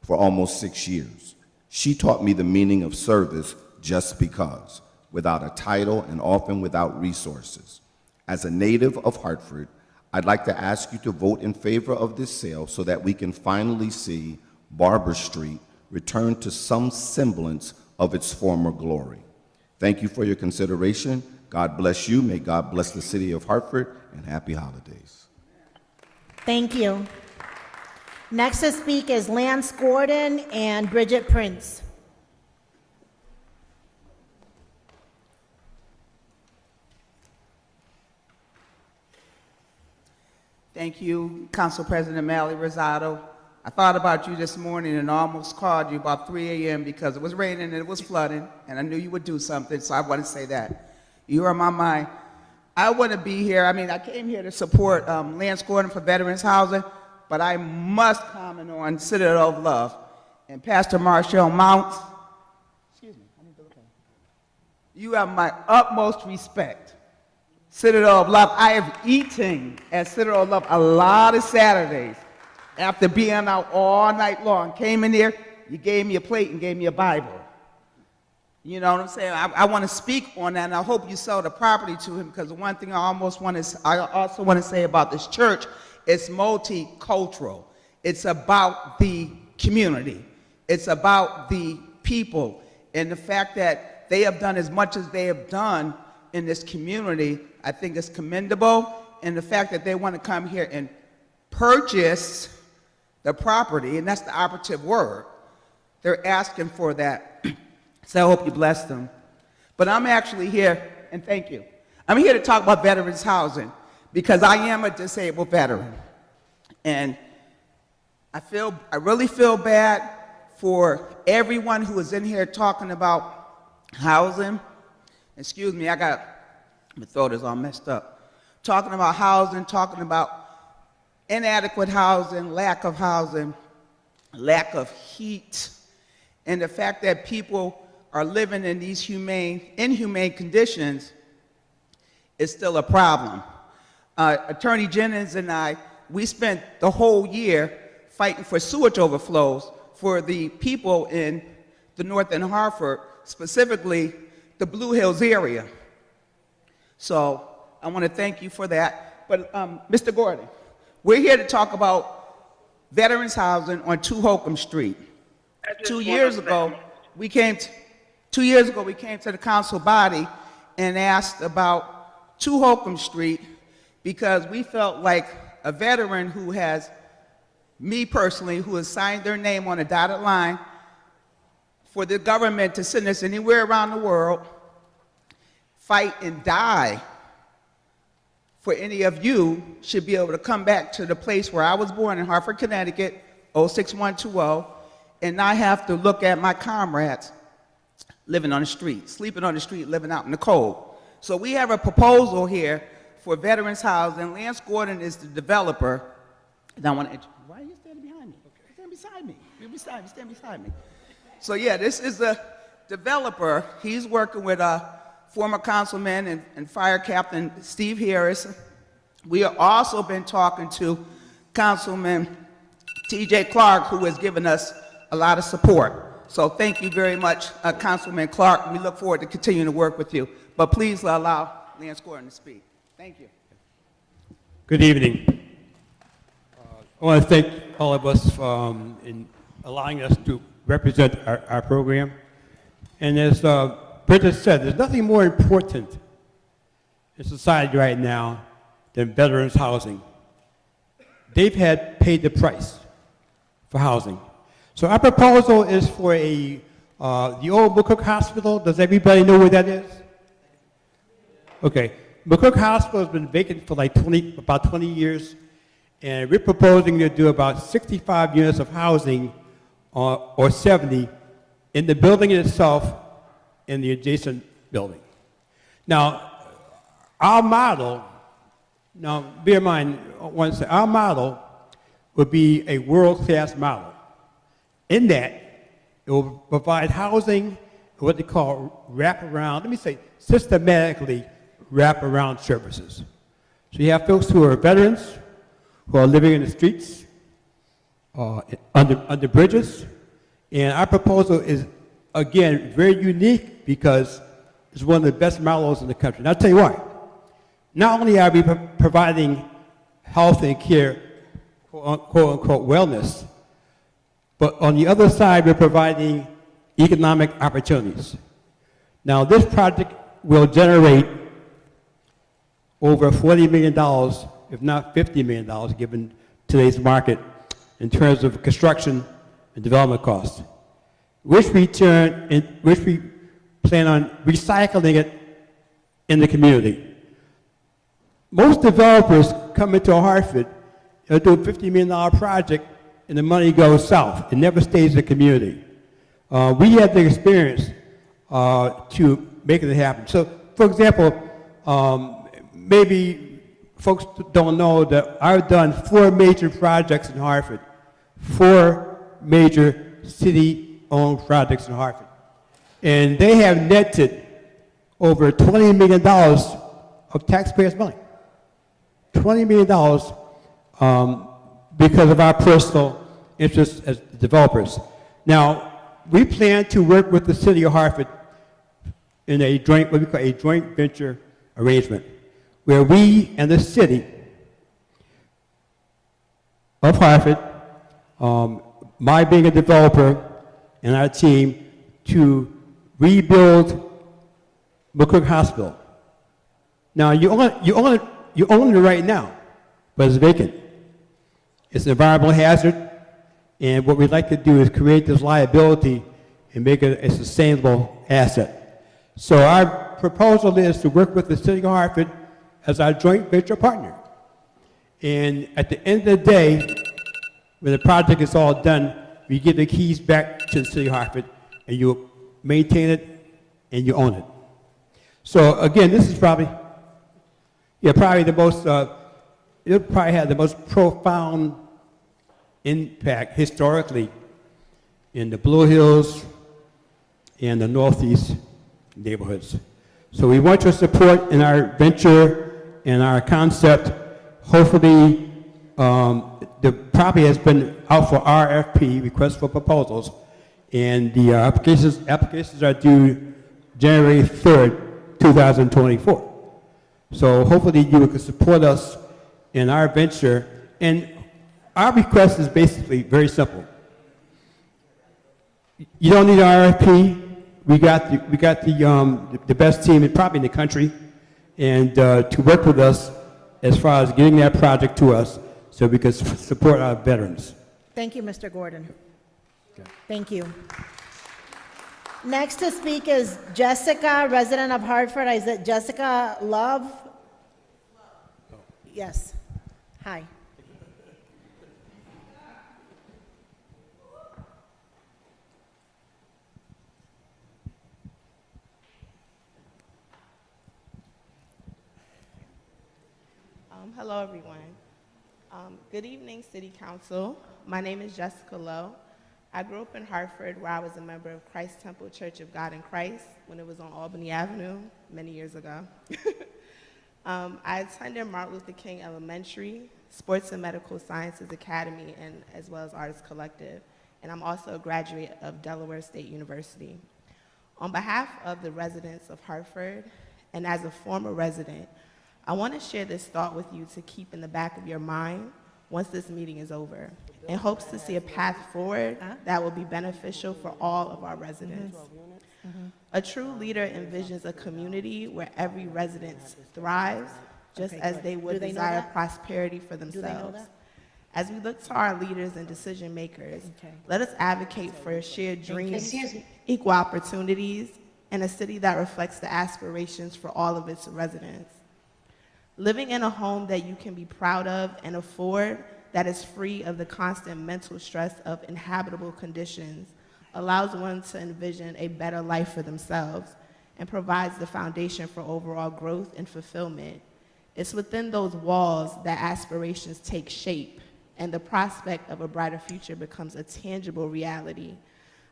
Speaker 10: for almost 6 years. She taught me the meaning of service just because, without a title and often without resources. As a native of Hartford, I'd like to ask you to vote in favor of this sale so that we can finally see Barber Street return to some semblance of its former glory. Thank you for your consideration. God bless you. May God bless the city of Hartford, and happy holidays.
Speaker 1: Thank you. Next to speak is Lance Gordon and Bridget Prince.
Speaker 20: Thank you, Council President Mally Rosado, I thought about you this morning and almost called you about 3 a.m. because it was raining and it was flooding, and I knew you would do something, so I want to say that. You are on my mind. I want to be here. I mean, I came here to support Lance Gordon for veterans housing, but I must comment on Citadel of Love and Pastor Marshall Mounts. Excuse me, I need to look at you. You have my utmost respect. Citadel of Love, I have eaten at Citadel of Love a lot of Saturdays after being out all night long. Came in there, you gave me a plate and gave me a Bible. You know what I'm saying? I want to speak on that, and I hope you sell the property to him, because the one thing I also want to say about this church, it's multicultural. It's about the community. It's about the people, and the fact that they have done as much as they have done in this community, I think is commendable, and the fact that they want to come here and purchase the property, and that's the operative word. They're asking for that. So I hope you bless them. But I'm actually here, and thank you. I'm here to talk about veterans housing because I am a disabled veteran. And I really feel bad for everyone who is in here talking about housing. Excuse me, my throat is all messed up. Talking about housing, talking about inadequate housing, lack of heat, and the fact that people are living in these inhumane conditions is still a problem. Attorney Jennings and I, we spent the whole year fighting for sewage overflows for the people in the North End Hartford, specifically the Blue Hills area. So I want to thank you for that. But Mr. Gordon, we're here to talk about veterans housing on 2 Holcomb Street. 2 years ago, we came to the council body and asked about 2 Holcomb Street because we felt like a veteran who has, me personally, who has signed their name on a dotted line for the government to send us anywhere around the world, fight and die for any of you, should be able to come back to the place where I was born in Hartford, Connecticut, 06120, and not have to look at my comrades living on the street, sleeping on the street, living out in the cold. So we have a proposal here for veterans housing. Lance Gordon is the developer. And I want to, why are you standing behind me? Stand beside me. Stand beside me. So yeah, this is a developer. He's working with former councilman and fire captain Steve Harris. We have also been talking to Councilman T.J. Clark, who has given us a lot of support. So thank you very much, Councilman Clark. We look forward to continuing to work with you. But please allow Lance Gordon to speak. Thank you.
Speaker 21: Good evening. I want to thank all of us in allowing us to represent our program. And as Bridget said, there's nothing more important in society right now than veterans housing. They've paid the price for housing. So our proposal is for the old McCook Hospital. Does everybody know where that is? Okay. McCook Hospital has been vacant for like about 20 years, and we're proposing to do about 65 units of housing or 70 in the building itself and the adjacent building. Now, our model, now bear in mind, our model would be a world-class model. In that, it will provide housing, what they call wraparound, let me say systematically wraparound services. So you have folks who are veterans, who are living in the streets, under bridges, and our proposal is, again, very unique because it's one of the best models in the country. And I'll tell you why. Not only are we providing health and care, quote unquote wellness, but on the other side, we're providing economic opportunities. Now, this project will generate over $40 million, if not $50 million, given today's market in terms of construction and development costs, which we plan on recycling it in the community. Most developers come into Hartford, they'll do a $50 million project, and the money goes south. It never stays in the community. We had the experience to make it happen. So, for example, maybe folks don't know that I've done 4 major projects in Hartford, 4 major city-owned projects in Hartford. And they have netted over $20 million of taxpayers' money. $20 million because of our personal interests as developers. Now, we plan to work with the city of Hartford in a joint, what we call a joint venture arrangement, where we and the city of Hartford, my being a developer and our team, to rebuild McCook Hospital. Now, you own it right now, but it's vacant. It's an environmental hazard, and what we'd like to do is create this liability and make it a sustainable asset. So our proposal is to work with the city of Hartford as our joint venture partner. And at the end of the day, when the project is all done, we give the keys back to the city of Hartford, and you maintain it and you own it. So again, this is probably the most, it'll probably have the most profound impact historically in the Blue Hills and the Northeast neighborhoods. So we want your support in our venture and our concept. Hopefully, the property has been out for RFP, request for proposals, and the applications are due January 3rd, 2024. So hopefully you can support us in our venture. And our request is basically very simple. You don't need an RFP. We got the best team probably in the country, and to work with us as far as getting that project to us so we can support our veterans.
Speaker 1: Thank you, Mr. Gordon. Thank you. Next to speak is Jessica, resident of Hartford. Is it Jessica Love? Yes. Hi.
Speaker 2: Hello, everyone. Good evening, City Council. My name is Jessica Lowe. I grew up in Hartford, where I was a member of Christ Temple Church of God in Christ when it was on Albany Avenue many years ago. I attended Martin Luther King Elementary, Sports and Medical Sciences Academy, and as well as Artists Collective. And I'm also a graduate of Delaware State University. On behalf of the residents of Hartford, and as a former resident, I want to share this thought with you to keep in the back of your mind once this meeting is over, in hopes to see a path forward that will be beneficial for all of our residents. A true leader envisions a community where every resident thrives, just as they would desire prosperity for themselves. As we look to our leaders and decision makers, let us advocate for shared dreams, equal opportunities, and a city that reflects the aspirations for all of its residents. Living in a home that you can be proud of and afford, that is free of the constant mental stress of inhabitable conditions, allows one to envision a better life for themselves and provides the foundation for overall growth and fulfillment. It's within those walls that aspirations take shape and the prospect of a brighter future becomes a tangible reality.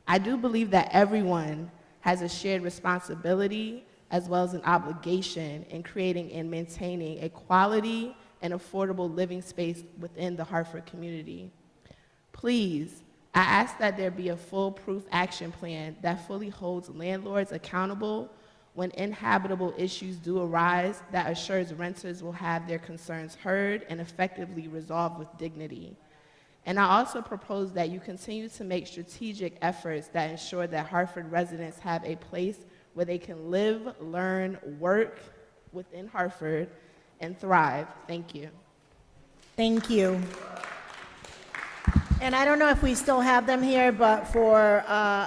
Speaker 2: I do believe that everyone has a shared responsibility as well as an obligation in creating and maintaining a quality and affordable living space within the Hartford community. Please, I ask that there be a foolproof action plan that fully holds landlords accountable when inhabitable issues do arise, that assures renters will have their concerns heard and effectively resolved with dignity. And I also propose that you continue to make strategic efforts that ensure that Hartford residents have a place where they can live, learn, work within Hartford, and thrive. Thank you.
Speaker 1: Thank you. And I don't know if we still have them here, but for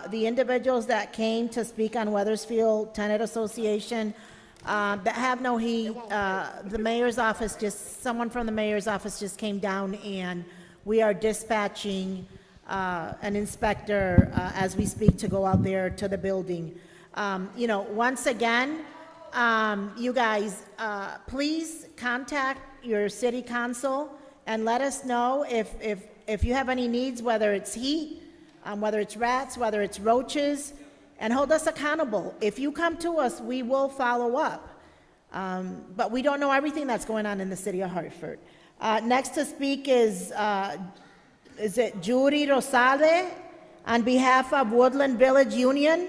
Speaker 1: the individuals that came to speak on Weathersfield Tenant Association that have no heat, the mayor's office someone from the mayor's office just came down and we are dispatching an inspector as we speak to go out there to the building. You know, once again, you guys, please contact your city council and let us know if you have any needs, whether it's heat, whether it's rats, whether it's roaches, and hold us accountable. If you come to us, we will follow up. But we don't know everything that's going on in the city of Hartford. Next to speak is it Judy Rosale on behalf of Woodland Village Union?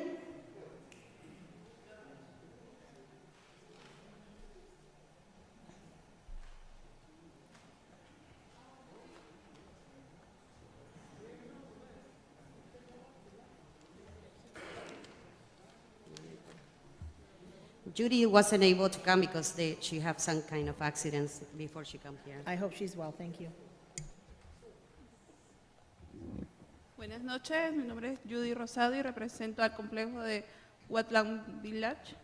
Speaker 14: Judy wasn't able to come because she had some kind of accidents before she came here.
Speaker 1: I hope she's well, thank you.
Speaker 15: Buenas noches, mi nombre es Judy Rosado y represento al complejo de Wetland Village.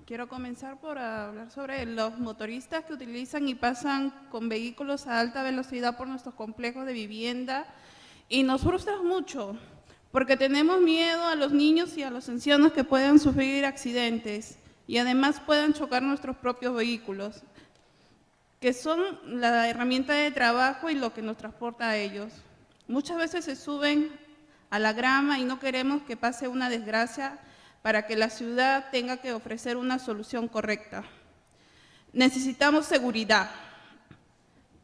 Speaker 15: Quiero comenzar por hablar sobre los motoristas que utilizan y pasan con vehículos a alta velocidad por nuestros complejos de vivienda y nos frustra mucho porque tenemos miedo a los niños y a los ancianos que puedan sufrir accidentes y además puedan chocar nuestros propios vehículos, que son la herramienta de trabajo y lo que nos transporta a ellos. Muchas veces se suben a la grama y no queremos que pase una desgracia para que la ciudad tenga que ofrecer una solución correcta. Necesitamos seguridad,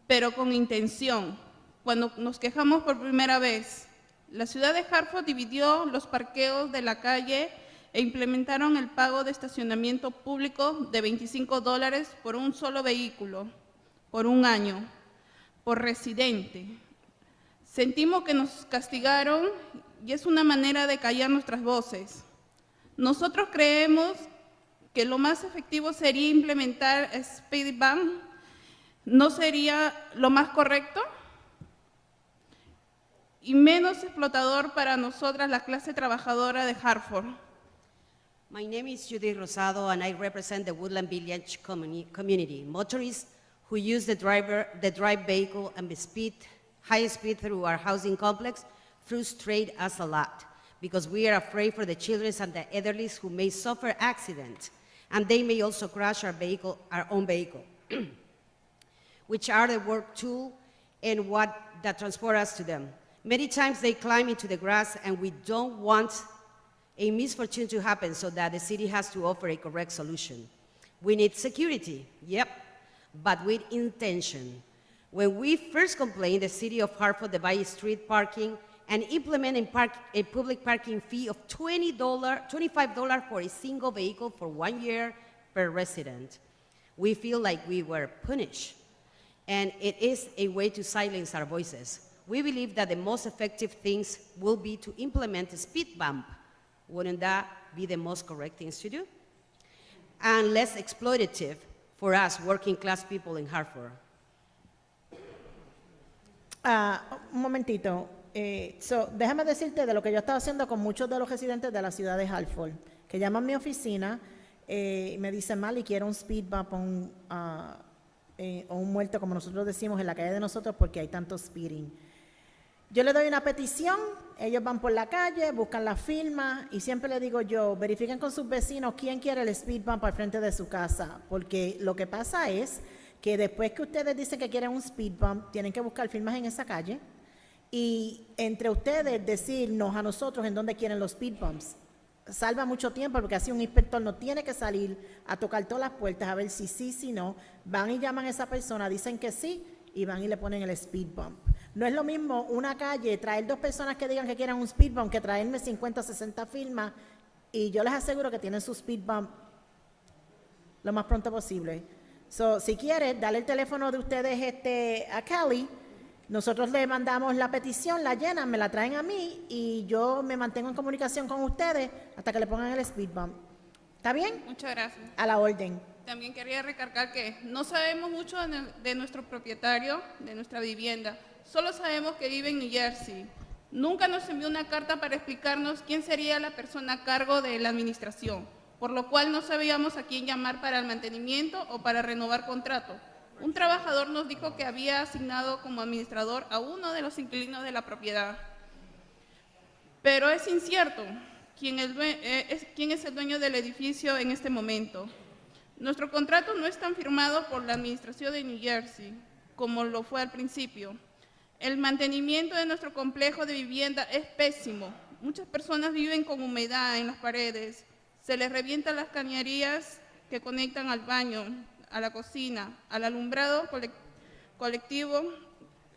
Speaker 15: pero con intención. Cuando nos quejamos por primera vez, la ciudad de Hartford dividió los parqueos de la calle e implementaron el pago de estacionamiento público de $25 por un solo vehículo, por un año, por residente. Sentimos que nos castigaron y es una manera de callar nuestras voces. Nosotros creemos que lo más efectivo sería implementar speed bump. ¿No sería lo más correcto? Y menos explotador para nosotras, la clase trabajadora de Hartford.
Speaker 14: My name is Judy Rosado and I represent the Woodland Village community. Motorists who use the drive vehicle and high speed through our housing complex frustrate us a lot because we are afraid for the children and the elderly who may suffer accidents and they may also crash our own vehicle, which are the work tool and that transport us to them. Many times they climb into the grass and we don't want a misfortune to happen so that the city has to offer a correct solution. We need security, yep, but with intention. When we first complained, the city of Hartford divided street parking and implemented a public parking fee of $25 for a single vehicle for 1 year per resident. We feel like we were punished, and it is a way to silence our voices. We believe that the most effective things will be to implement a speed bump. Wouldn't that be the most correct things to do? And less exploitative for us working class people in Hartford.
Speaker 1: Un momentito. Déjame decirte de lo que yo he estado haciendo con muchos de los residentes de la ciudad de Hartford, que llaman a mi oficina y me dicen, Mali, quiero un speed bump o un muerto, como nosotros decimos, en la calle de nosotros porque hay tanto speeding. Yo le doy una petición, ellos van por la calle, buscan la firma y siempre le digo yo, verifiquen con sus vecinos quién quiere el speed bump al frente de su casa, porque lo que pasa es que después que ustedes dicen que quieren un speed bump, tienen que buscar firmas en esa calle y entre ustedes decirnos a nosotros en dónde quieren los speed bumps. Salva mucho tiempo porque así un inspector no tiene que salir a tocar todas las puertas a ver si sí, si no. Van y llaman a esa persona, dicen que sí y van y le ponen el speed bump. No es lo mismo una calle, traer 2 personas que digan que quieran un speed bump que traerme 50 o 60 firmas y yo les aseguro que tienen su speed bump lo más pronto posible. Si quieres, dale el teléfono de ustedes a Kelly. Nosotros le mandamos la petición, la llenan, me la traen a mí y yo me mantengo en comunicación con ustedes hasta que le pongan el speed bump. ¿Está bien?
Speaker 15: Muchas gracias.
Speaker 1: A la orden.
Speaker 15: También quería recargar que no sabemos mucho de nuestro propietario, de nuestra vivienda. Solo sabemos que vive en New Jersey. Nunca nos envió una carta para explicarnos quién sería la persona a cargo de la administración, por lo cual no sabíamos a quién llamar para el mantenimiento o para renovar contrato. Un trabajador nos dijo que había asignado como administrador a uno de los inquilinos de la propiedad. Pero es incierto quién es el dueño del edificio en este momento. Nuestro contrato no está firmado por la administración de New Jersey, como lo fue al principio. El mantenimiento de nuestro complejo de vivienda es pésimo. Muchas personas viven con humedad en las paredes. Se les revientan las cañerías que conectan al baño, a la cocina, al alumbrado colectivo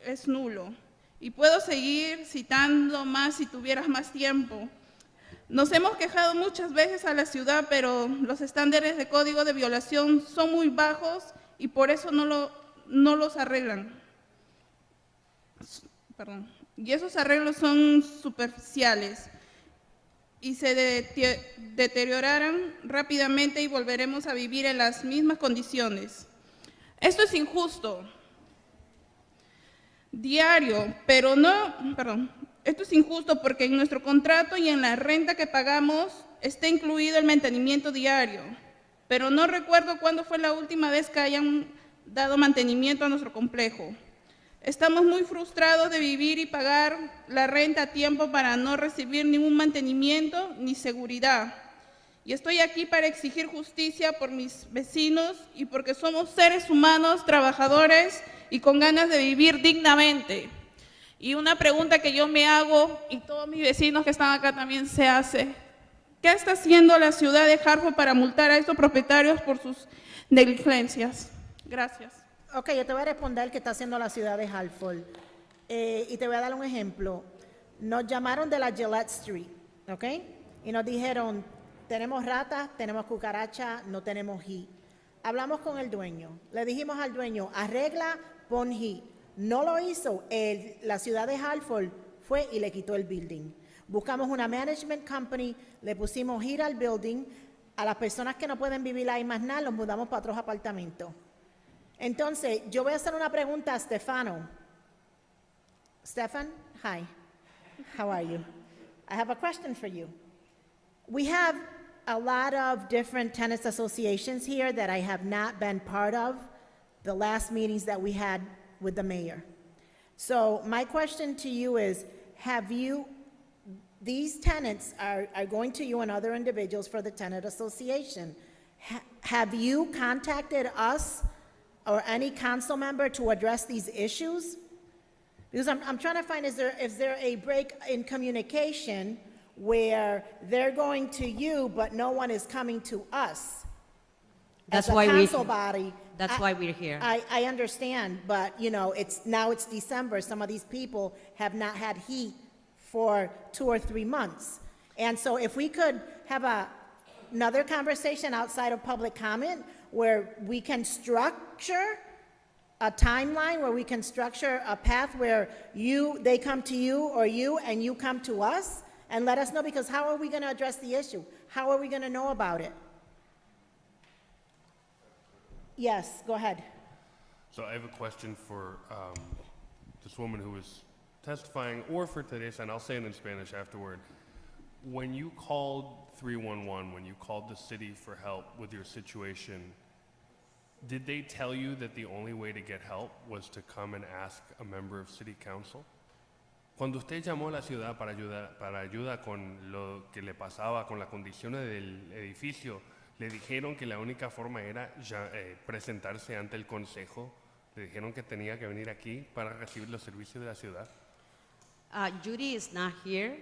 Speaker 15: es nulo. Y puedo seguir citando más si tuvieras más tiempo. Nos hemos quejado muchas veces a la ciudad, pero los estándares de código de violación son muy bajos y por eso no los arreglan. Y esos arreglos son superficiales y se deteriorarán rápidamente y volveremos a vivir en las mismas condiciones. Esto es injusto. Esto es injusto porque en nuestro contrato y en la renta que pagamos está incluido el mantenimiento diario, pero no recuerdo cuándo fue la última vez que hayan dado mantenimiento a nuestro complejo. Estamos muy frustrados de vivir y pagar la renta a tiempo para no recibir ningún mantenimiento ni seguridad. Y estoy aquí para exigir justicia por mis vecinos y porque somos seres humanos, trabajadores y con ganas de vivir dignamente. Y una pregunta que yo me hago, y todos mis vecinos que están acá también se hace, ¿qué está haciendo la ciudad de Hartford para multar a estos propietarios por sus negligencias? Gracias.
Speaker 1: Ok, yo te voy a responder qué está haciendo la ciudad de Hartford. Y te voy a dar un ejemplo. Nos llamaron de la Gillette Street, ¿ok? Y nos dijeron, tenemos ratas, tenemos cucaracha, no tenemos heat. Hablamos con el dueño. Le dijimos al dueño, arregla, pon heat. No lo hizo. La ciudad de Hartford fue y le quitó el building. Buscamos una management company, le pusimos heat al building. A las personas que no pueden vivir ahí más nada, los mudamos para otros apartamentos. Entonces, yo voy a hacer una pregunta a Stefano. Stefan, hi. How are you? I have a question for you. We have a lot of different tenants associations here that I have not been part of the last meetings that we had with the mayor. So my question to you is, these tenants are going to you and other individuals for the tenant association. Have you contacted us or any council member to address these issues? Because I'm trying to find, is there a break in communication where they're going to you, but no one is coming to us?
Speaker 14: That's
Speaker 1: as a
Speaker 14: why
Speaker 1: council body.
Speaker 14: That's why we're here.
Speaker 1: I understand, but now it's December. Some of these people have not had heat for 2 or 3 months. And so if we could have another conversation outside of public comment where we can structure a timeline, where we can structure a path where they come to you or and you come to us and let us know, because how are we going to address the issue? How are we going to know about it? Yes, go ahead.
Speaker 3: So I have a question for this woman who was testifying, or for Teresa, and I'll say it in Spanish afterward. When you called 311, when you called the city for help with your situation, did they tell you that the only way to get help was to come and ask a member of city council? Cuando usted llamó a la ciudad para ayuda con lo que le pasaba con las condiciones del edificio, le dijeron que la única forma era presentarse ante el consejo. Le dijeron que tenía que venir aquí para recibir los servicios de la ciudad.
Speaker 14: Judy is not here,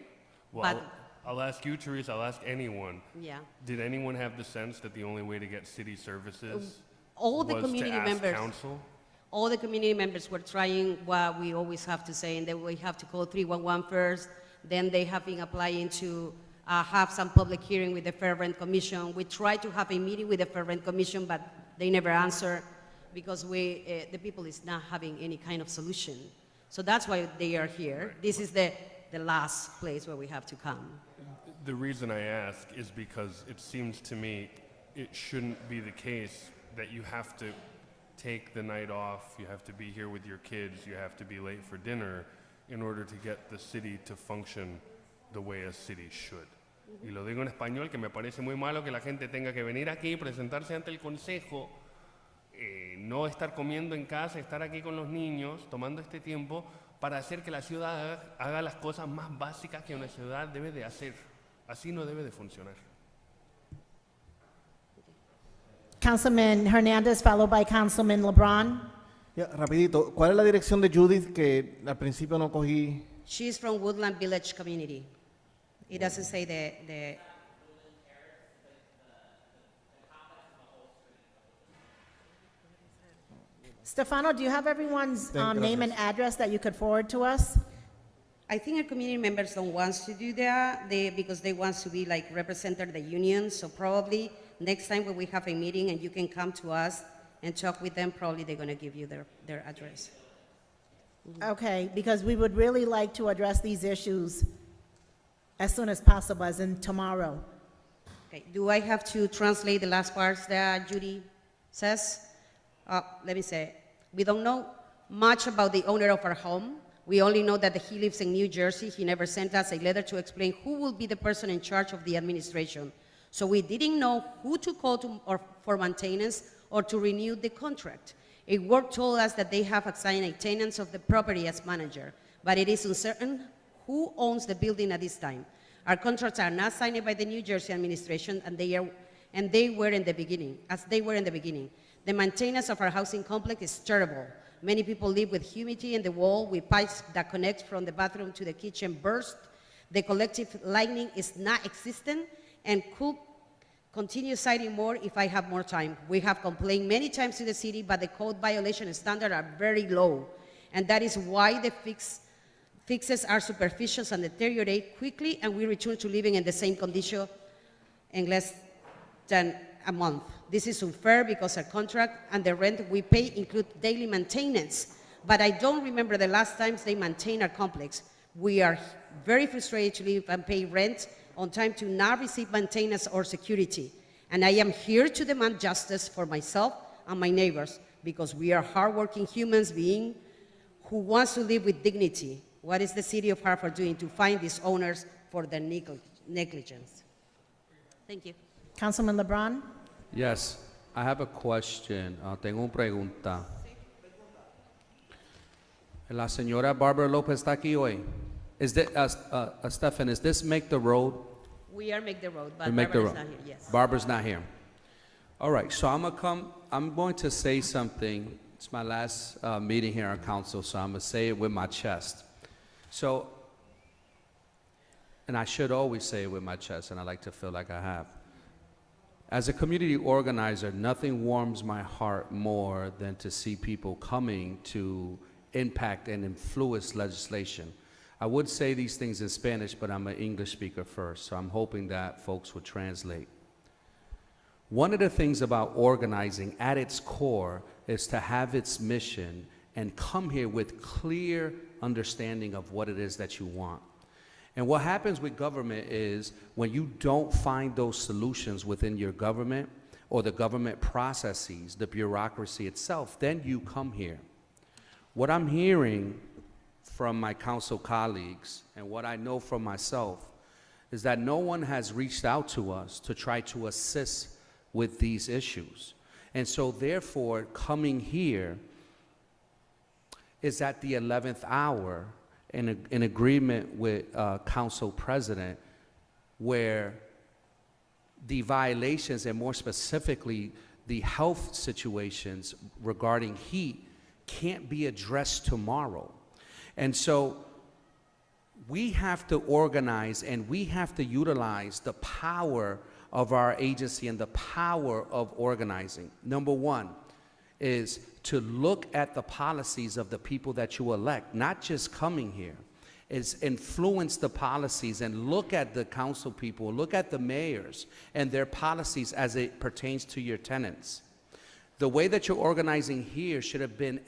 Speaker 3: Well,
Speaker 14: but
Speaker 3: I'll ask you, Teresa, I'll ask anyone.
Speaker 14: yeah.
Speaker 3: Did anyone have the sense that the only way to get city services
Speaker 14: All the
Speaker 3: was
Speaker 14: community
Speaker 3: to ask
Speaker 14: members,
Speaker 3: council?
Speaker 14: all the community members were trying what we always have to say, and then we have to call 311 first. Then they have been applying to have some public hearing with the Fair Rent Commission. We tried to have a meeting with the Fair Rent Commission, but they never answer because the people is not having any kind of solution. So that's why they are here. This is the last place where we have to come.
Speaker 3: The reason I ask is because it seems to me it shouldn't be the case that you have to take the night off, you have to be here with your kids, you have to be late for dinner in order to get the city to function the way a city should. Y lo digo en español, que me parece muy malo que la gente tenga que venir aquí, presentarse ante el consejo no estar comiendo en casa, estar aquí con los niños, tomando este tiempo para hacer que la ciudad haga las cosas más básicas que una ciudad debe de hacer. Así no debe de funcionar.
Speaker 1: Councilman Hernandez, followed by Councilman LeBron.
Speaker 19: Ya, rapidito, ¿cuál es la dirección de Judith que al principio no cogí?
Speaker 14: She's from Woodland Village Community. It doesn't say the
Speaker 1: Stefano, do you have everyone's
Speaker 19: Thank you,
Speaker 1: name and address that you could forward to us?
Speaker 14: I think our community members don't want to do that because they want to be like represented the union. So probably next time when we have a meeting and you can come to us and talk with them, probably they're going to give you their address.
Speaker 1: Okay, because we would really like to address these issues as soon as possible, as in tomorrow.
Speaker 14: Okay. Do I have to translate the last parts that Judy says? Let me say, we don't know much about the owner of our home. We only know that he lives in New Jersey. He never sent us a letter to explain who will be the person in charge of the administration. So we didn't know who to call or for maintenance or to renew the contract. A work told us that they have assigned a tenant of the property as manager, but it is uncertain who owns the building at this time. Our contracts are not signed by the New Jersey administration, and they were in the beginning, as they were in the beginning. The maintenance of our housing complex is terrible. Many people live with humidity in the wall, with pipes that connect from the bathroom to the kitchen burst. The collective lighting is not existent and could continue citing more if I have more time. We have complained many times to the city, but the code violation standards are very low. And that is why the fixes are superficial and deteriorate quickly, and we return to living in the same condition in less than a month. This is unfair because our contract and the rent we pay include daily maintenance, but I don't remember the last times they maintain our complex. We are very frustrated to live and pay rent on time to not receive maintenance or security. And I am here to demand justice for myself and my neighbors because we are hardworking humans beings who wants to live with dignity. What is the city of Hartford doing to find these owners for their negligence? Thank you.
Speaker 1: Councilman LeBron?
Speaker 5: Yes, I have a question. Tengo una pregunta. La señora Barbara Lopez está aquí hoy. Is that, Stefan, is this Make the Road?
Speaker 14: We are Make the Road, but
Speaker 5: Make the
Speaker 14: Barbara's
Speaker 5: Road.
Speaker 14: not here, yes.
Speaker 5: Barbara's not here. All right, so I'm going to say something. It's my last meeting here on council, so I'm going to say it with my chest. So, and I should always say it with my chest, and I like to feel like I have. As a community organizer, nothing warms my heart more than to see people coming to impact and influence legislation. I would say these things in Spanish, but I'm an English speaker first, so I'm hoping that folks would translate. One of the things about organizing at its core is to have its mission and come here with clear understanding of what it is that you want. And what happens with government is when you don't find those solutions within your government or the government processes, the bureaucracy itself, then you come here. What I'm hearing from my council colleagues and what I know from myself is that no one has reached out to us to try to assist with these issues. And so therefore, coming here is at the 11th hour in agreement with Council President, where the violations and more specifically the health situations regarding heat can't be addressed tomorrow. And so we have to organize and we have to utilize the power of our agency and the power of organizing. Number one is to look at the policies of the people that you elect, not just coming here. Is influence the policies and look at the council people, look at the mayors and their policies as it pertains to your tenants. The way that you're organizing here should have been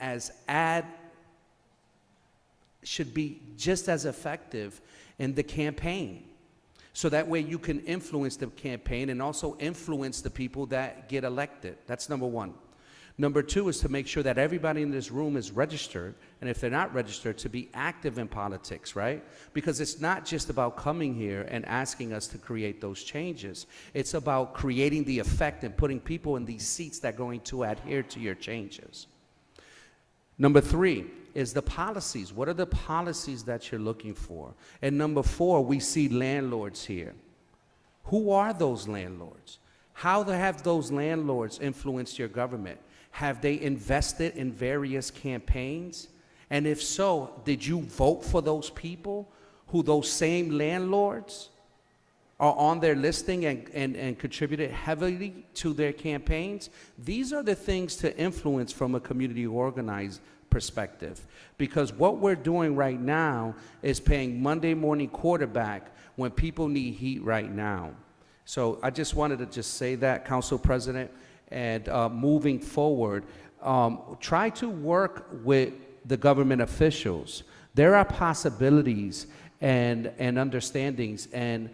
Speaker 5: should be just as effective in the campaign. So that way you can influence the campaign and also influence the people that get elected. That's number one. Number two is to make sure that everybody in this room is registered, and if they're not registered, to be active in politics, right? Because it's not just about coming here and asking us to create those changes. It's about creating the effect and putting people in these seats that are going to adhere to your changes. Number three is the policies. What are the policies that you're looking for? And number four, we see landlords here. Who are those landlords? How have those landlords influenced your government? Have they invested in various campaigns? And if so, did you vote for those people who those same landlords are on their listing and contributed heavily to their campaigns? These are the things to influence from a community organized perspective. Because what we're doing right now is paying Monday morning quarterback when people need heat right now. So I just wanted to just say that, Council President. And moving forward, try to work with the government officials. There are possibilities and understandings, and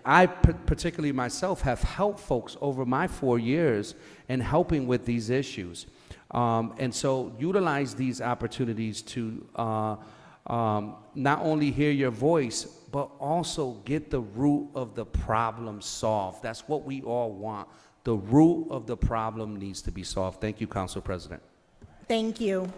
Speaker 5: I particularly myself have helped folks over my 4 years in helping with these issues. And so utilize these opportunities to not only hear your voice, but also get the root of the problem solved. That's what we all want. The root of the problem needs to be solved. Thank you, Council President.
Speaker 1: Thank you.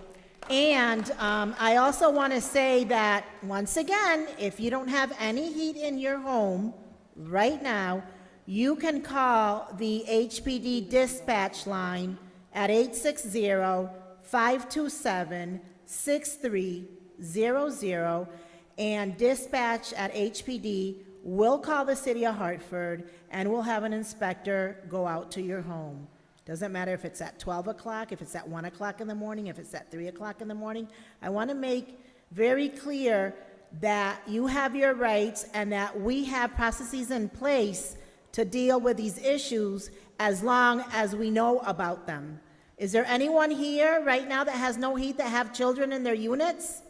Speaker 1: And I also want to say that, once again, if you don't have any heat in your home right now, you can call the HPD dispatch line at 860-527-6300, and dispatch at HPD will call the city of Hartford, and we'll have an inspector go out to your home. Doesn't matter if it's at 12 o'clock, if it's at 1 o'clock in the morning, if it's at 3 o'clock in the morning. I want to make very clear that you have your rights and that we have processes in place to deal with these issues as long as we know about them. Is there anyone here right now that has no heat, that have children in their units?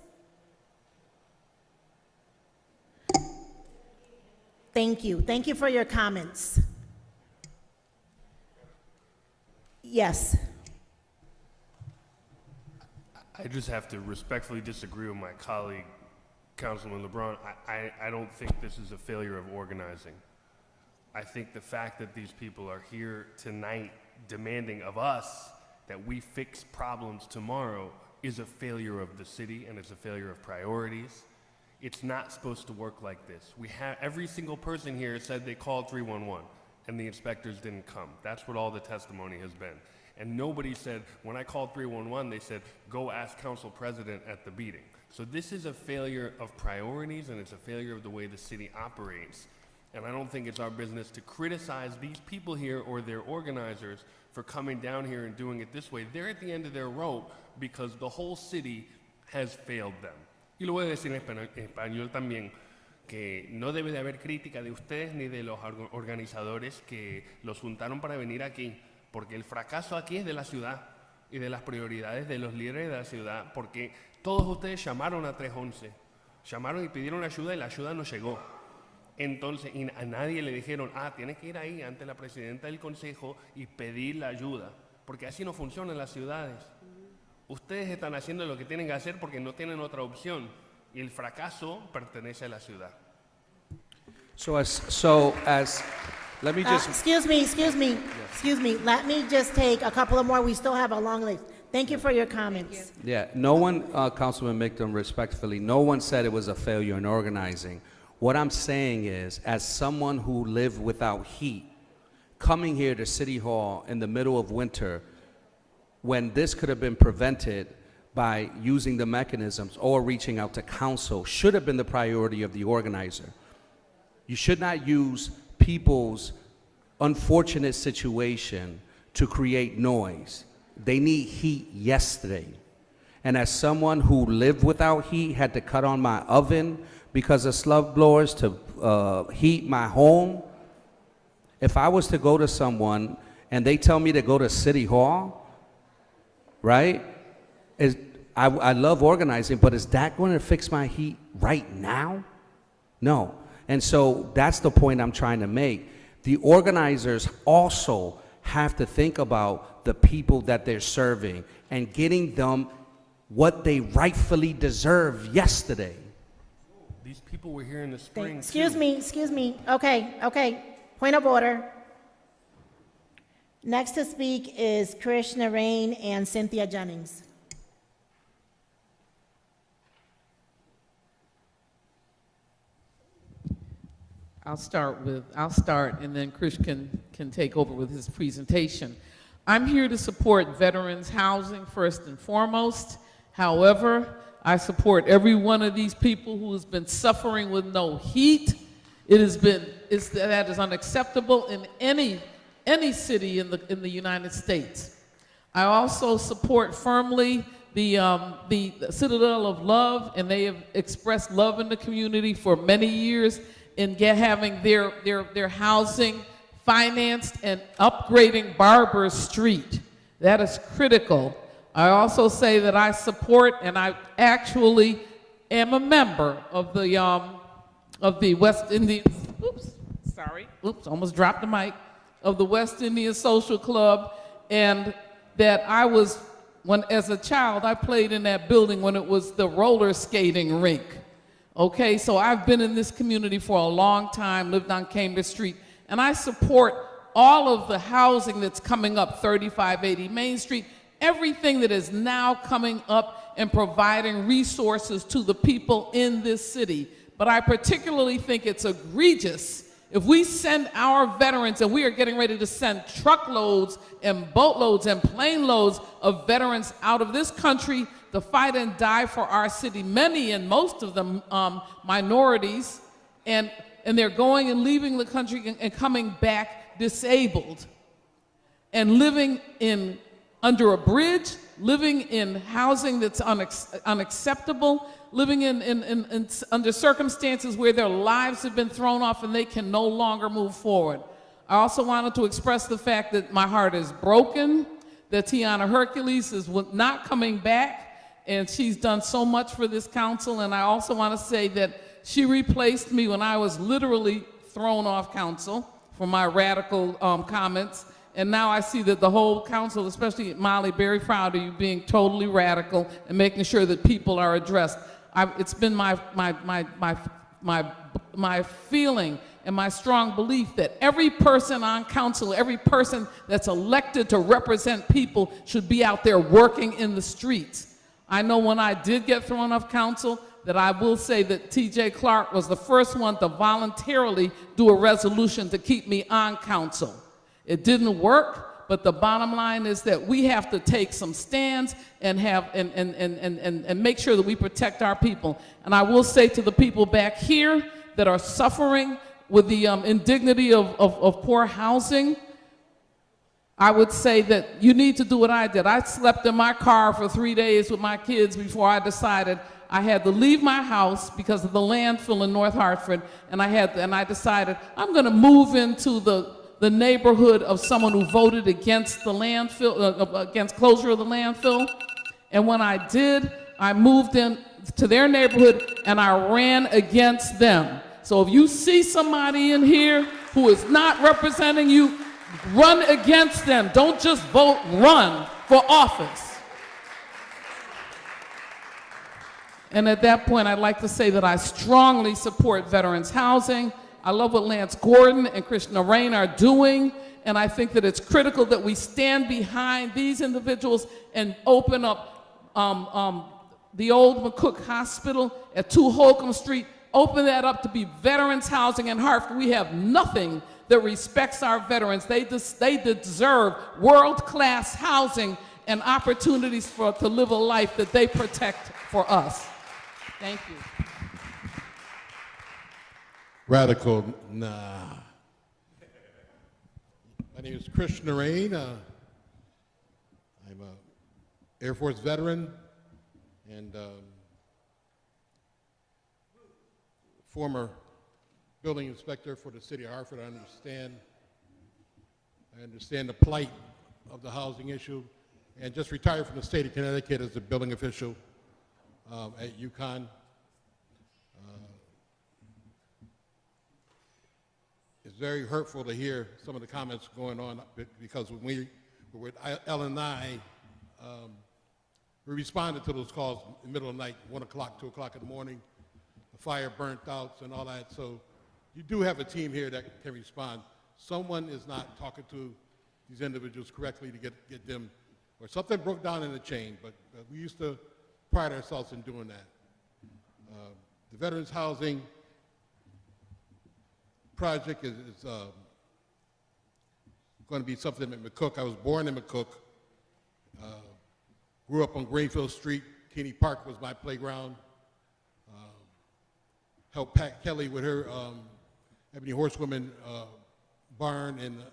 Speaker 1: Thank you. Thank you for your comments. Yes.
Speaker 3: I just have to respectfully disagree with my colleague, Councilman LeBron. I don't think this is a failure of organizing. I think the fact that these people are here tonight demanding of us that we fix problems tomorrow is a failure of the city, and it's a failure of priorities. It's not supposed to work like this. We have every single person here said they called 311 and the inspectors didn't come. That's what all the testimony has been. And nobody said, when I called 311, they said, go ask Council President at the meeting. So this is a failure of priorities, and it's a failure of the way the city operates. And I don't think it's our business to criticize these people here or their organizers for coming down here and doing it this way. They're at the end of their rope because the whole city has failed them. Y lo voy a decir en español también, que no debe de haber crítica de ustedes ni de los organizadores que los juntaron para venir aquí, porque el fracaso aquí es de la ciudad y de las prioridades de los líderes de la ciudad, porque todos ustedes llamaron a 311, llamaron y pidieron ayuda y la ayuda no llegó. Entonces, y a nadie le dijeron, tienes que ir ahí ante la presidenta del consejo y pedir la ayuda, porque así no funcionan las ciudades. Ustedes están haciendo lo que tienen que hacer porque no tienen otra opción, y el fracaso pertenece a la ciudad.
Speaker 5: Let me just...
Speaker 1: Excuse me. Let me just take a couple of more. We still have a long list. Thank you for your comments.
Speaker 5: Yeah, no one, Councilman Micton, respectfully, no one said it was a failure in organizing. What I'm saying is, as someone who lived without heat, coming here to City Hall in the middle of winter, when this could have been prevented by using the mechanisms or reaching out to council, should have been the priority of the organizer. You should not use people's unfortunate situation to create noise. They need heat yesterday. And as someone who lived without heat, had to cut on my oven because of slug blowers to heat my home, if I was to go to someone and they tell me to go to City Hall, right? I love organizing, but is that going to fix my heat right now? No. And so that's the point I'm trying to make. The organizers also have to think about the people that they're serving and getting them what they rightfully deserve yesterday.
Speaker 3: These people were here in the spring.
Speaker 1: Excuse
Speaker 3: too.
Speaker 1: me. Okay. Point of order. Next to speak is Krishna Rain and Cynthia Jennings.
Speaker 6: I'll start and then Krish can take over with his presentation. I'm here to support veterans housing first and foremost. However, I support every one of these people who has been suffering with no heat. That is unacceptable in any city in the United States. I also support firmly the Citadel of Love, and they have expressed love in the community for many years in having their housing financed and upgrading Barber Street. That is critical. I also say that I support, and I actually am a member of the West Indian, almost dropped the mic, of the West Indian Social Club, and that as a child, I played in that building when it was the roller skating rink. Okay, so I've been in this community for a long time, lived on Cambridge Street, and I support all of the housing that's coming up 3580 Main Street, everything that is now coming up and providing resources to the people in this city. But I particularly think it's egregious if we send our veterans, and we are getting ready to send truckloads and boatloads and plane loads of veterans out of this country to fight and die for our city, many and most of them minorities, and they're going and leaving the country and coming back disabled and living under a bridge, living in housing that's unacceptable, living under circumstances where their lives have been thrown off and they can no longer move forward. I also wanted to express the fact that my heart is broken, that Tiana Hercules is not coming back, and she's done so much for this council. And I also want to say that she replaced me when I was literally thrown off council for my radical comments. And now I see that the whole council, especially Molly, very proud of you being totally radical and making sure that people are addressed. It's been my feeling and my strong belief that every person on council, every person that's elected to represent people should be out there working in the streets. I know when I did get thrown off council, that I will say that T.J. Clark was the first one to voluntarily do a resolution to keep me on council. It didn't work, but the bottom line is that we have to take some stands and make sure that we protect our people. And I will say to the people back here that are suffering with the indignity of poor housing, I would say that you need to do what I did. I slept in my car for 3 days with my kids before I decided I had to leave my house because of the landfill in North Hartford, and I decided I'm going to move into the neighborhood of someone who voted against the landfill, against closure of the landfill. And when I did, I moved in to their neighborhood and I ran against them. So if you see somebody in here who is not representing you, run against them. Don't just vote, run for office. And at that point, I'd like to say that I strongly support veterans housing. I love what Lance Gordon and Krishna Rain are doing, and I think that it's critical that we stand behind these individuals and open up the old McCook Hospital at 2 Holcomb Street, open that up to be veterans housing in Hartford. We have nothing that respects our veterans. They deserve world-class housing and opportunities to live a life that they protect for us. Thank you.
Speaker 22: Radical, nah. My name is Krishna Rain. I'm an Air Force veteran and former building inspector for the city of Hartford. I understand the plight of the housing issue, and just retired from the state of Connecticut as a building official at UConn. It's very hurtful to hear some of the comments going on because when we were with L&I, we responded to those calls in the middle of the night, 1 o'clock, 2 o'clock in the morning. The fire burnt out and all that. So you do have a team here that can respond. Someone is not talking to these individuals correctly to get them, or something broke down in the chain, but we used to pride ourselves in doing that. The Veterans Housing Project is going to be something at McCook. I was born in McCook, grew up on Greenfield Street. Keeney Park was my playground. Helped Pat Kelly with her Ebony Horsewoman barn, and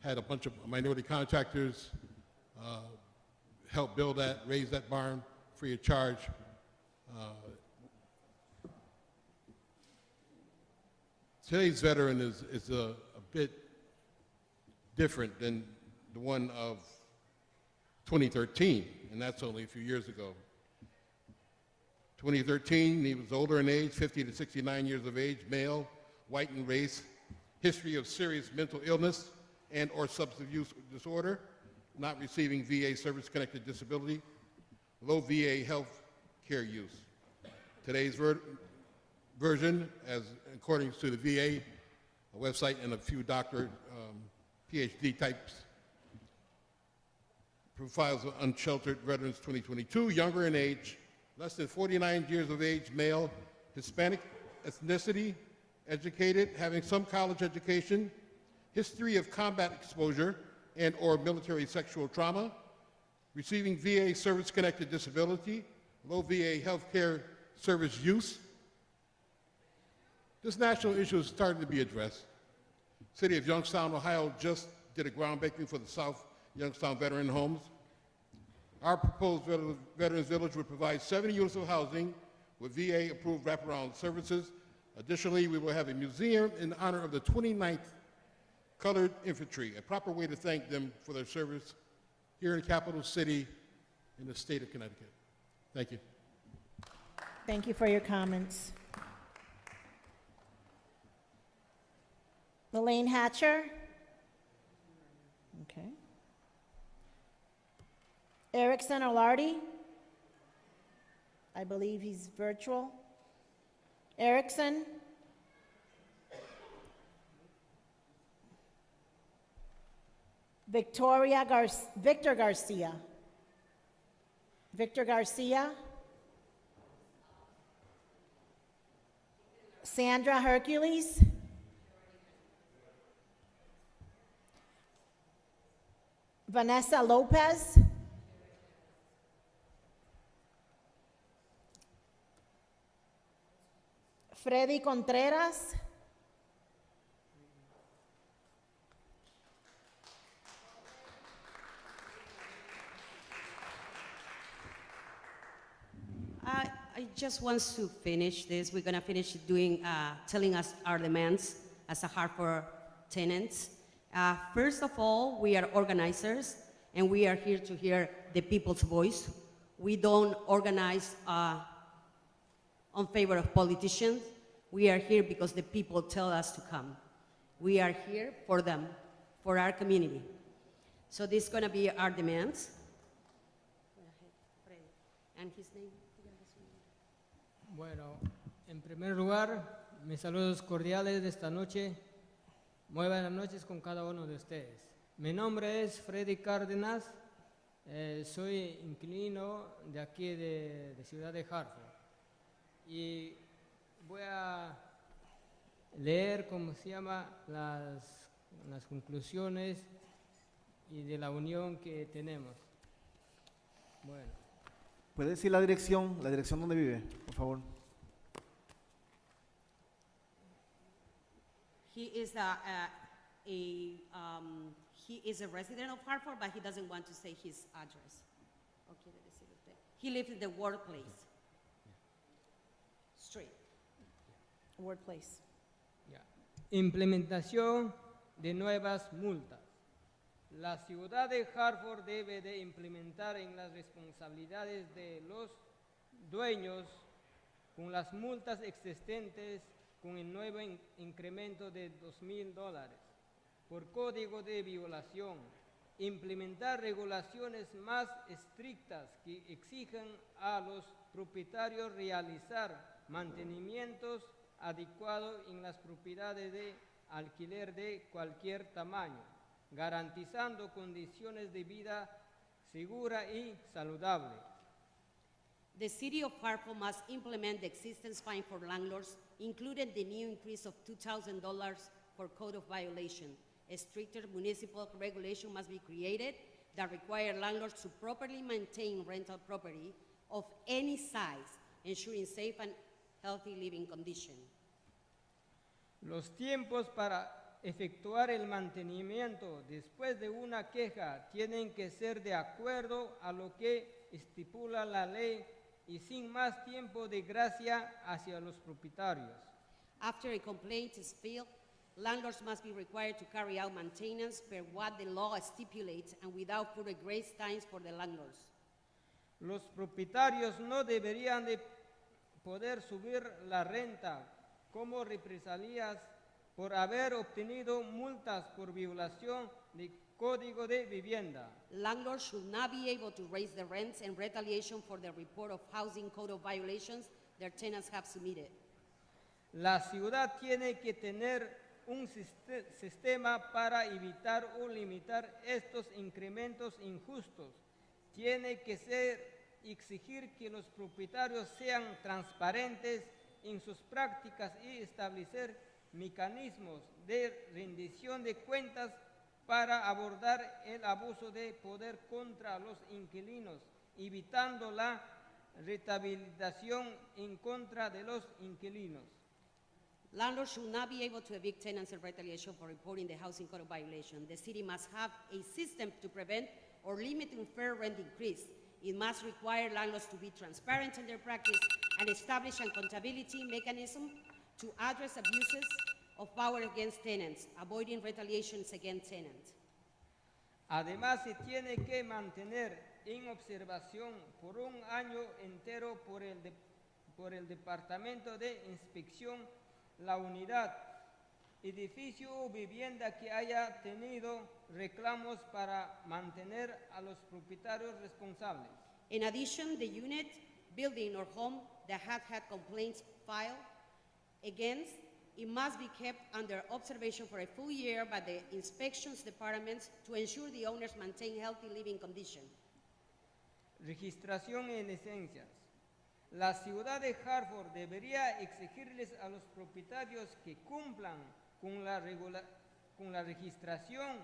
Speaker 22: had a bunch of minority contractors help build that, raise that barn free of charge. Today's veteran is a bit different than the one of 2013, and that's only a few years ago. 2013, he was older in age, 50 to 69 years of age, male, white in race, history of serious mental illness and or substance use disorder, not receiving VA service-connected disability, low VA health care use. Today's version, as according to the VA website and a few doctor PhD types, profiles of unsheltered veterans 2022, younger in age, less than 49 years of age, male, Hispanic ethnicity, educated, having some college education, history of combat exposure and or military sexual trauma, receiving VA service-connected disability, low VA health care service use. This national issue is starting to be addressed. City of Youngstown, Ohio just did a groundbreaking for the South Youngstown Veteran Homes. Our proposed Veterans Village would provide 70 units of housing with VA-approved wraparound services. Additionally, we will have a museum in honor of the 29th Colored Infantry, a proper way to thank them for their service here in the capital city in the state of Connecticut. Thank you.
Speaker 1: Thank you for your comments. Elaine Hatcher? Okay. Erickson Olardi? I believe he's virtual. Erickson? Victor Garcia? Victor Garcia? Sandra Hercules? Vanessa Lopez? Freddy Contreras?
Speaker 14: I just want to finish this. We're going to finish doing, telling us our demands as a Hartford tenants. First of all, we are organizers, and we are here to hear the people's voice. We don't organize on favor of politicians. We are here because the people tell us to come. We are here for them, for our community. So this is going to be our demands. And his name?
Speaker 7: Bueno, en primer lugar, mis saludos cordiales de esta noche. Muy buenas noches con cada uno de ustedes. Mi nombre es Freddy Cárdenas, soy inquilino de aquí de Ciudad de Hartford. Y voy a leer, ¿cómo se llama?, las conclusiones y de la unión que tenemos. Bueno.
Speaker 19: ¿Puede decir la dirección donde vive, por favor?
Speaker 14: He is he is a resident of Hartford, but he doesn't want to say his address. Okay, he lives in the workplace. Street.
Speaker 1: Workplace.
Speaker 7: Yeah. Implementación de nuevas multas. La ciudad de Hartford debe de implementar en las responsabilidades de los dueños con las multas existentes con el nuevo incremento de $2,000 por código de violación, implementar regulaciones más estrictas que exijan a los propietarios realizar mantenimientos adecuados en las propiedades de alquiler de cualquier tamaño, garantizando condiciones de vida segura y saludable.
Speaker 14: The City of Hartford must implement the existing fine for landlords, including the new increase of $2,000 for code of violation. A stricter municipal regulation must be created that require landlords to properly maintain rental property of any size, ensuring safe and healthy living conditions.
Speaker 7: Los tiempos para efectuar el mantenimiento después de una queja tienen que ser de acuerdo a lo que estipula la ley y sin más tiempo de gracia hacia los propietarios.
Speaker 14: After a complaint is filed, landlords must be required to carry out maintenance per what the law stipulates and without further grace times for the landlords.
Speaker 7: Los propietarios no deberían de poder subir la renta como represalias por haber obtenido multas por violación del Código de Vivienda.
Speaker 14: Landlords should not be able to raise the rents in retaliation for the report of housing code of violations their tenants have submitted.
Speaker 7: La ciudad tiene que tener un sistema para evitar o limitar estos incrementos injustos. Tiene que exigir que los propietarios sean transparentes en sus prácticas y establecer mecanismos de rendición de cuentas para abordar el abuso de poder contra los inquilinos, evitando la retaliación en contra de los inquilinos.
Speaker 14: Landlords should not be able to evict tenants in retaliation for reporting the housing code of violation. The city must have a system to prevent or limit unfair rent increase. It must require landlords to be transparent in their practice and establish an accountability mechanism to address abuses of power against tenants, avoiding retaliations against tenants.
Speaker 7: Además, se tiene que mantener en observación por un año entero por el Departamento de Inspección la unidad, edificio o vivienda que haya tenido reclamos para mantener a los propietarios responsables.
Speaker 14: In addition, the unit, building, or home that had had complaints filed against, it must be kept under observation for a full year by the inspections departments to ensure the owners maintain healthy living conditions.
Speaker 7: Registración en licencias. La ciudad de Hartford debería exigirles a los propietarios que cumplan con la registración,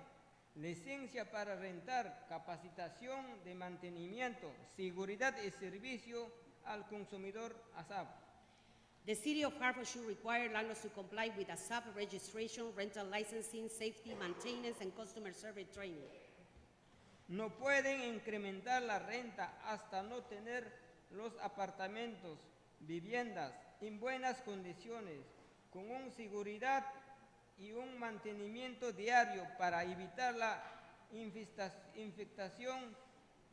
Speaker 7: licencia para rentar, capacitación de mantenimiento, seguridad y servicio al consumidor ASAP.
Speaker 14: The City of Hartford should require landlords to comply with ASAP registration, rental licensing, safety, maintenance, and customer service training.
Speaker 7: No pueden incrementar la renta hasta no tener los apartamentos, viviendas en buenas condiciones, con una seguridad y un mantenimiento diario para evitar la infestación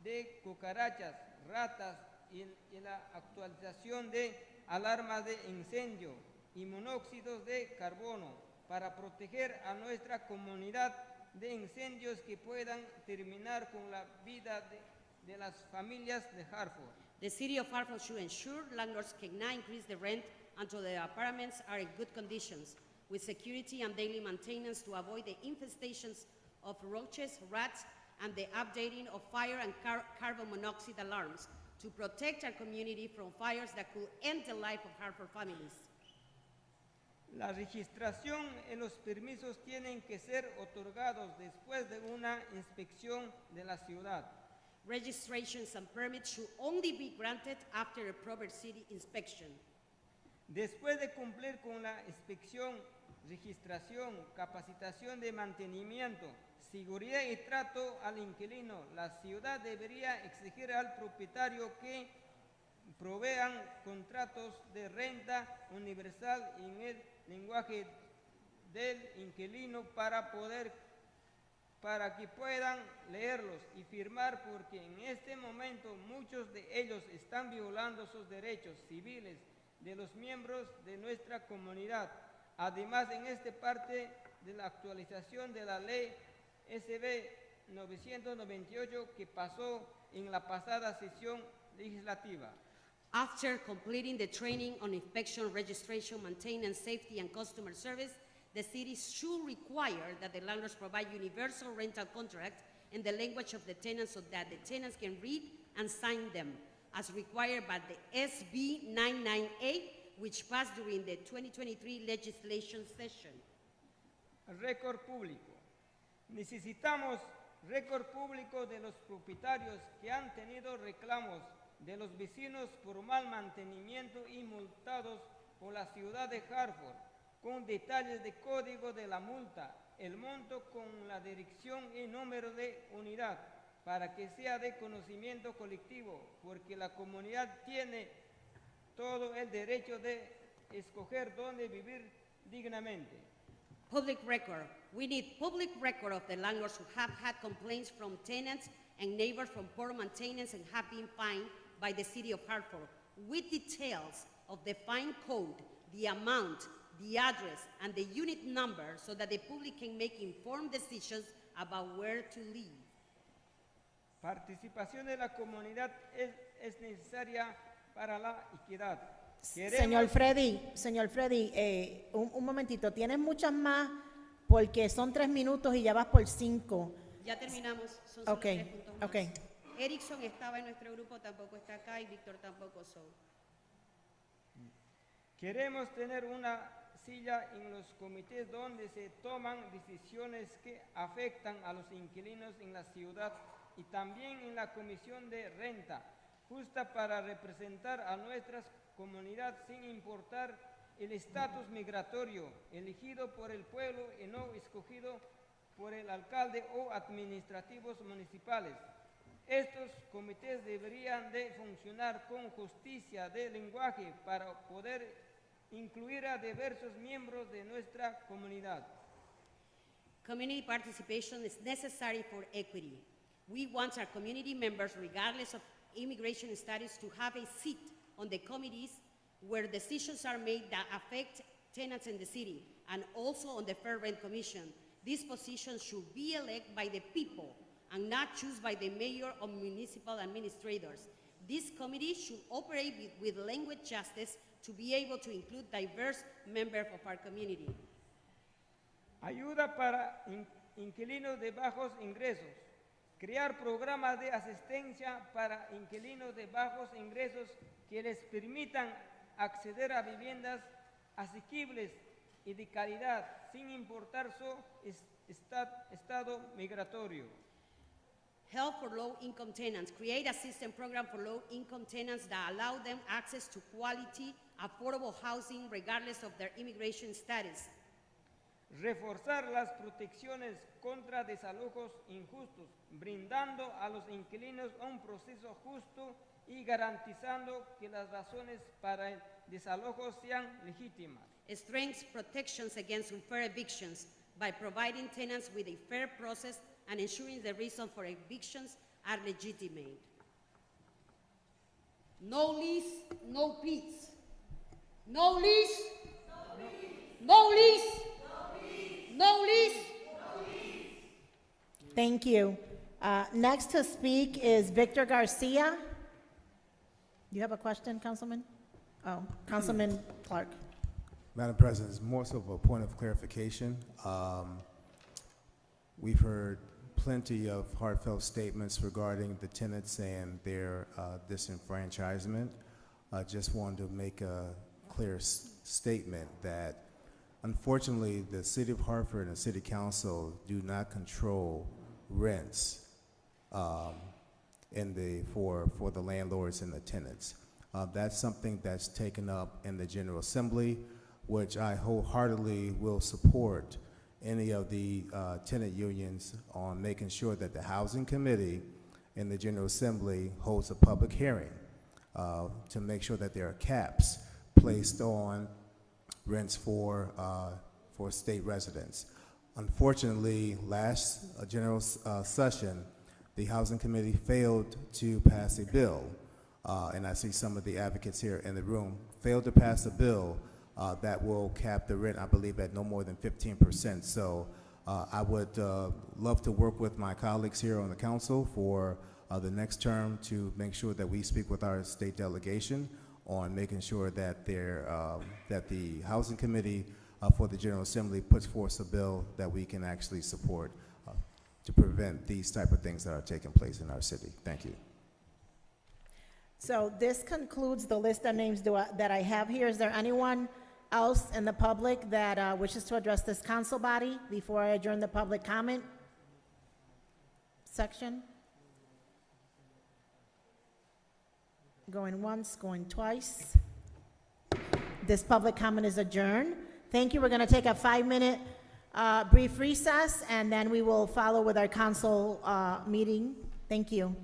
Speaker 7: de cucarachas, ratas y la actualización de alarmas de incendio y monóxidos de carbono para proteger a nuestra comunidad de incendios que puedan terminar con la vida de las familias de Hartford.
Speaker 14: The City of Hartford should ensure landlords cannot increase the rent until the apartments are in good conditions, with security and daily maintenance to avoid the infestations of roaches, rats, and the updating of fire and carbon monoxide alarms to protect our community from fires that could end the life of Hartford families.
Speaker 7: La registración en los permisos tienen que ser otorgados después de una inspección de la ciudad.
Speaker 14: Registrations and permits should only be granted after a proper city inspection.
Speaker 7: Después de cumplir con la inspección, registración, capacitación de mantenimiento, seguridad y trato al inquilino, la ciudad debería exigir al propietario que provean contratos de renta universal en el lenguaje del inquilino para que puedan leerlos y firmar, porque en este momento muchos de ellos están violando sus derechos civiles de los miembros de nuestra comunidad. Además, en esta parte de la actualización de la ley SB 998 que pasó en la pasada sesión legislativa.
Speaker 14: After completing the training on inspection, registration, maintenance, safety, and customer service, the city should require that the landlords provide universal rental contracts in the language of the tenants so that the tenants can read and sign them, as required by the SB 998, which passed during the 2023 legislation session.
Speaker 7: Récord público. Necesitamos récord público de los propietarios que han tenido reclamos de los vecinos por mal mantenimiento y multados por la ciudad de Hartford, con detalles de código de la multa, el monto con la dirección y número de unidad, para que sea de conocimiento colectivo, porque la comunidad tiene todo el derecho de escoger dónde vivir dignamente.
Speaker 14: Public record. We need public record of the landlords who have had complaints from tenants and neighbors from poor maintenance and have been fined by the city of Hartford, with details of the fine code, the amount, the address, and the unit number so that the public can make informed decisions about where to live.
Speaker 7: Participación de la comunidad es necesaria para la equidad.
Speaker 1: Señor Freddy, un momentito, tienes muchas más porque son 3 minutos y ya vas por 5.
Speaker 14: Ya terminamos, son solo
Speaker 1: Okay,
Speaker 14: 3 puntos más.
Speaker 1: okay.
Speaker 14: Erickson estaba en nuestro grupo, tampoco está acá, y Víctor tampoco son.
Speaker 7: Queremos tener una silla en los comités donde se toman decisiones que afectan a los inquilinos en la ciudad y también en la comisión de renta, justa para representar a nuestra comunidad sin importar el estatus migratorio, elegido por el pueblo y no escogido por el alcalde o administrativos municipales. Estos comités deberían de funcionar con justicia de lenguaje para poder incluir a diversos miembros de nuestra comunidad.
Speaker 14: Community participation is necessary for equity. We want our community members, regardless of immigration status, to have a seat on the committees where decisions are made that affect tenants in the city, and also on the Fair Rent Commission. These positions should be elected by the people and not chosen by the mayor or municipal administrators. This committee should operate with language justice to be able to include diverse members of our community.
Speaker 7: Ayuda para inquilinos de bajos ingresos. Crear programas de asistencia para inquilinos de bajos ingresos que les permitan acceder a viviendas asequibles y de calidad sin importar su estado migratorio.
Speaker 14: Help for low-income tenants. Create a system program for low-income tenants that allow them access to quality, affordable housing regardless of their immigration status.
Speaker 7: Reforzar las protecciones contra desalojos injustos, brindando a los inquilinos un proceso justo y garantizando que las razones para el desalojo sean legítimas.
Speaker 14: Strengthens protections against unfair evictions by providing tenants with a fair process and ensuring the reason for evictions are legitimate. No lease, no peace. No lease, no lease, no lease.
Speaker 1: Thank you. Next to speak is Victor Garcia. You have a question, Councilman? Oh, Councilman Clark.
Speaker 8: Madam President, it's more so of a point of clarification. We've heard plenty of heartfelt statements regarding the tenants and their disenfranchisement. I just wanted to make a clear statement that unfortunately the City of Hartford and City Council do not control rents for the landlords and the tenants. That's something that's taken up in the General Assembly, which I wholeheartedly will support any of the tenant unions on making sure that the Housing Committee in the General Assembly holds a public hearing to make sure that there are caps placed on rents for state residents. Unfortunately, last general session, the Housing Committee failed to pass a bill and I see some of the advocates here in the room, failed to pass a bill that will cap the rent, I believe, at no more than 15%. So I would love to work with my colleagues here on the council for the next term to make sure that we speak with our state delegation on making sure that that the Housing Committee for the General Assembly puts forth a bill that we can actually support to prevent these type of things that are taking place in our city. Thank you.
Speaker 1: So this concludes the list of names that I have here. Is there anyone else in the public that wishes to address this council body before I adjourn the public comment section? Going once, going twice. This public comment is adjourned. Thank you. We're going to take a 5-minute brief recess, and then we will follow with our council meeting. Thank you.